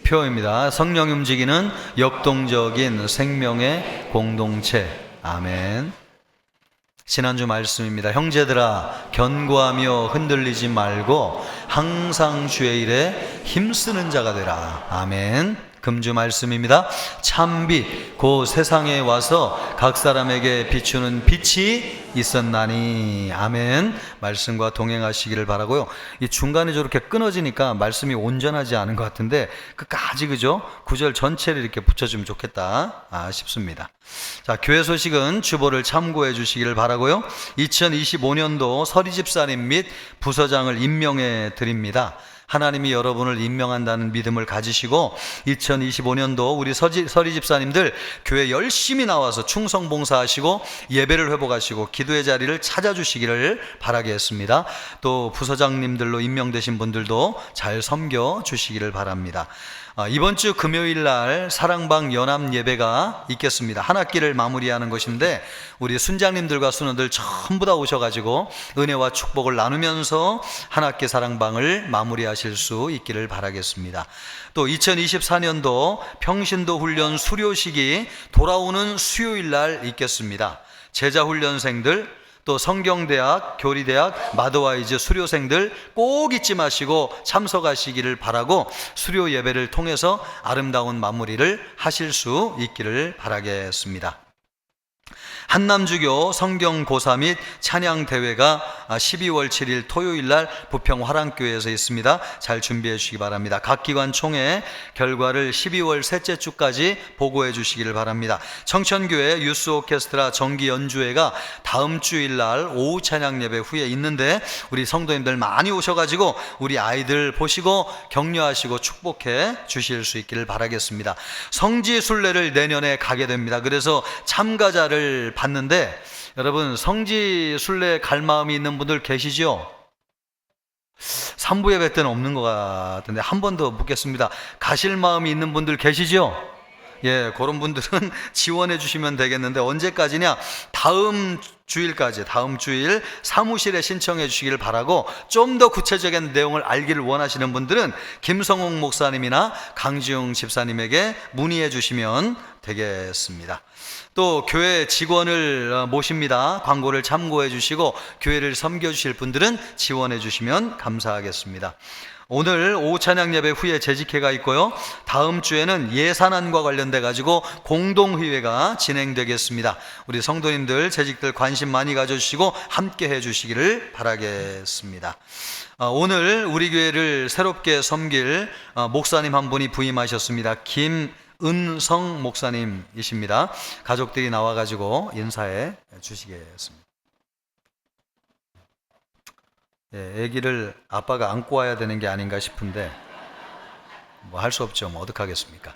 표입니다. 성령이 움직이는 역동적인 생명의 공동체. 아멘. 지난주 말씀입니다. 형제들아, 견고하며 흔들리지 말고 항상 주의 일에 힘쓰는 자가 되라. 아멘. 금주 말씀입니다. 참빛 곧 세상에 와서 각 사람에게 비추는 빛이 있었나니. 아멘. 말씀과 동행하시기를 바라고요. 이 중간에 저렇게 끊어지니까 말씀이 온전하지 않은 것 같은데 끝까지 그죠? 구절 전체를 이렇게 붙여주면 좋겠다 싶습니다. 자, 교회 소식은 주보를 참고해 주시기를 바라고요. 2025년도 서리 집사님 및 부서장을 임명해 드립니다. 하나님이 여러분을 임명한다는 믿음을 가지시고 2025년도 우리 서리 집사님들 교회 열심히 나와서 충성 봉사하시고 예배를 회복하시고 기도의 자리를 찾아주시기를 바라겠습니다. 또 부서장님들로 임명되신 분들도 잘 섬겨 주시기를 바랍니다. 이번 주 금요일 날 사랑방 연합 예배가 있겠습니다. 한 학기를 마무리하는 것인데 우리 순장님들과 순원들 전부 다 오셔가지고 은혜와 축복을 나누면서 한 학기 사랑방을 마무리하실 수 있기를 바라겠습니다. 또 2024년도 평신도 훈련 수료식이 돌아오는 수요일 날 있겠습니다. 제자훈련생들 또 성경대학, 교리대학, 마더와이즈 수료생들 꼭 잊지 마시고 참석하시기를 바라고 수료 예배를 통해서 아름다운 마무리를 하실 수 있기를 바라겠습니다. 한남주교 성경고사 및 찬양대회가 12월 7일 토요일 날 부평 화랑교회에서 있습니다. 잘 준비해 주시기 바랍니다. 각 기관 총회 결과를 12월 셋째 주까지 보고해 주시기를 바랍니다. 청천교회 유스 오케스트라 정기 연주회가 다음 주일 날 오후 찬양 예배 후에 있는데 우리 성도님들 많이 오셔가지고 우리 아이들 보시고 격려하시고 축복해 주실 수 있기를 바라겠습니다. 성지순례를 내년에 가게 됩니다. 그래서 참가자를 봤는데 여러분 성지순례 갈 마음이 있는 분들 계시죠? 3부 예배 때는 없는 것 같은데 한 번 더 묻겠습니다. 가실 마음이 있는 분들 계시죠? 예, 그런 분들은 지원해 주시면 되겠는데 언제까지냐? 다음 주일까지, 다음 주일 사무실에 신청해 주시기를 바라고 좀 더 구체적인 내용을 알기를 원하시는 분들은 김성욱 목사님이나 강지웅 집사님에게 문의해 주시면 되겠습니다. 또 교회 직원을 모십니다. 광고를 참고해 주시고 교회를 섬겨 주실 분들은 지원해 주시면 감사하겠습니다. 오늘 오후 찬양 예배 후에 재직회가 있고요. 다음 주에는 예산안과 관련돼 가지고 공동회의가 진행되겠습니다. 우리 성도님들 재직들 관심 많이 가져주시고 함께 해주시기를 바라겠습니다. 오늘 우리 교회를 새롭게 섬길 목사님 한 분이 부임하셨습니다. 김은성 목사님이십니다. 가족들이 나와가지고 인사해 주시겠습니다. 예, 아기를 아빠가 안고 와야 되는 게 아닌가 싶은데 뭐 할 수 없죠. 뭐 어떡하겠습니까?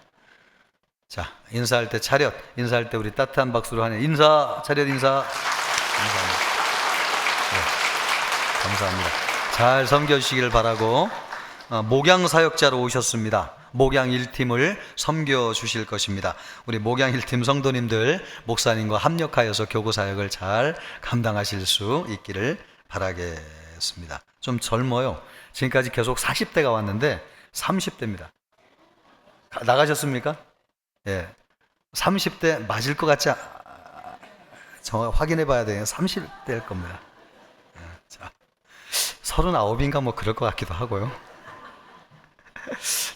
자, 인사할 때 차렷, 인사할 때 우리 따뜻한 박수로 하는 인사, 차렷 인사. 감사합니다. 네, 감사합니다. 잘 섬겨주시기를 바라고 목양 사역자로 오셨습니다. 목양 1팀을 섬겨주실 것입니다. 우리 목양 1팀 성도님들 목사님과 합력하여서 교구 사역을 잘 감당하실 수 있기를 바라겠습니다. 좀 젊어요. 지금까지 계속 40대가 왔는데 30대입니다. 나가셨습니까? 예, 30대 맞을 것 같지 정확히 확인해 봐야 돼요. 30대일 겁니다. 자, 39인가 뭐 그럴 것 같기도 하고요.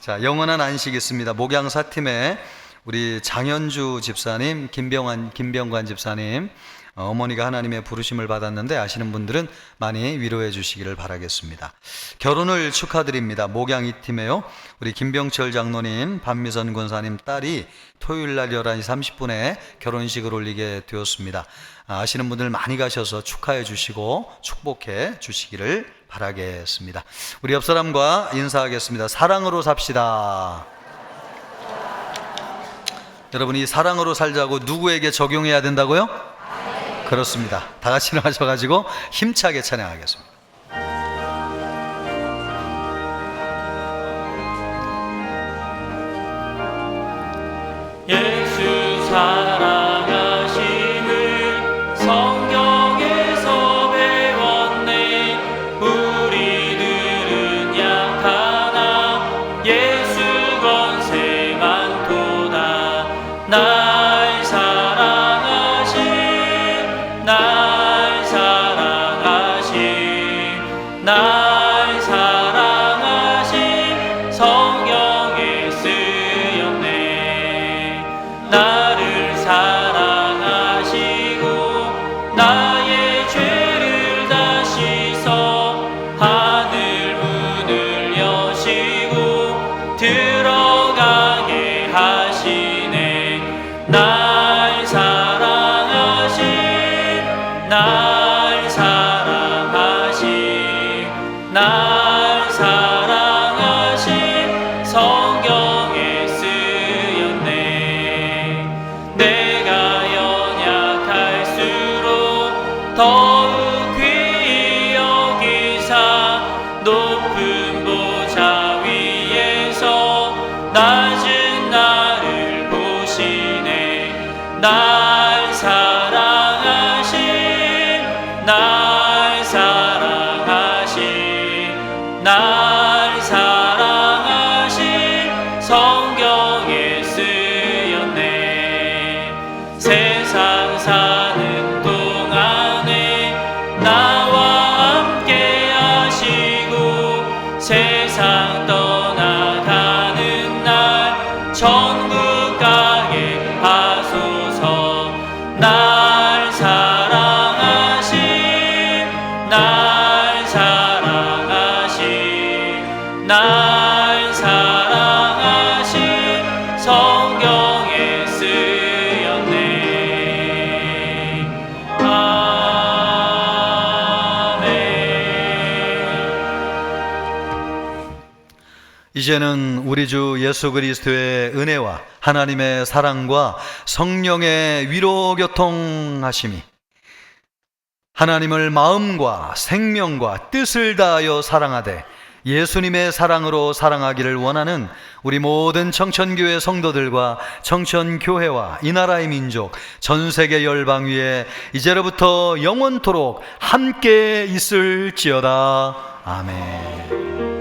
자, 영원한 안식 있습니다. 목양사팀에 우리 장현주 집사님, 김병관 집사님, 어머니가 하나님의 부르심을 받았는데 아시는 분들은 많이 위로해 주시기를 바라겠습니다. 결혼을 축하드립니다. 목양 2팀에요. 우리 김병철 장로님, 반미선 권사님 딸이 토요일 날 11시 30분에 결혼식을 올리게 되었습니다. 아시는 분들 많이 가셔서 축하해 주시고 축복해 주시기를 바라겠습니다. 우리 옆 사람과 인사하겠습니다. 사랑으로 삽시다. 여러분, 이 사랑으로 살자고 누구에게 적용해야 된다고요? 그렇습니다. 다 같이 일어나셔가지고 힘차게 찬양하겠습니다. 예수 사랑하심을 성경에서 배웠네. 우리들은 약하나 예수 권세 많도다. 날 사랑하심, 날 사랑하심, 날 사랑하심 성경에 쓰였네. 나를 사랑하시고 나의 죄를 다 씻어 하늘 문을 여시고 들어가게 하시네. 날 사랑하신, 날 사랑하신, 날 사랑하신 성경에 쓰였네. 내가 연약할수록 더욱 귀히 여기사 높은 보좌 위에서 낮은 나를 보시네. 날 사랑하신, 날 사랑하신, 날 사랑하신 성경에 쓰였네. 세상 사는 동안에 나와 함께 하시고 세상 떠나가는 날 천국 가게 하소서. 날 사랑하신, 날 사랑하신, 날 사랑하신 성경에 쓰였네. 아멘. 이제는 우리 주 예수 그리스도의 은혜와 하나님의 사랑과 성령의 위로 교통하심이 하나님을 마음과 생명과 뜻을 다하여 사랑하되 예수님의 사랑으로 사랑하기를 원하는 우리 모든 청천교회 성도들과 청천교회와 이 나라의 민족 전 세계 열방 위에 이제로부터 영원토록 함께 있을지어다. 아멘.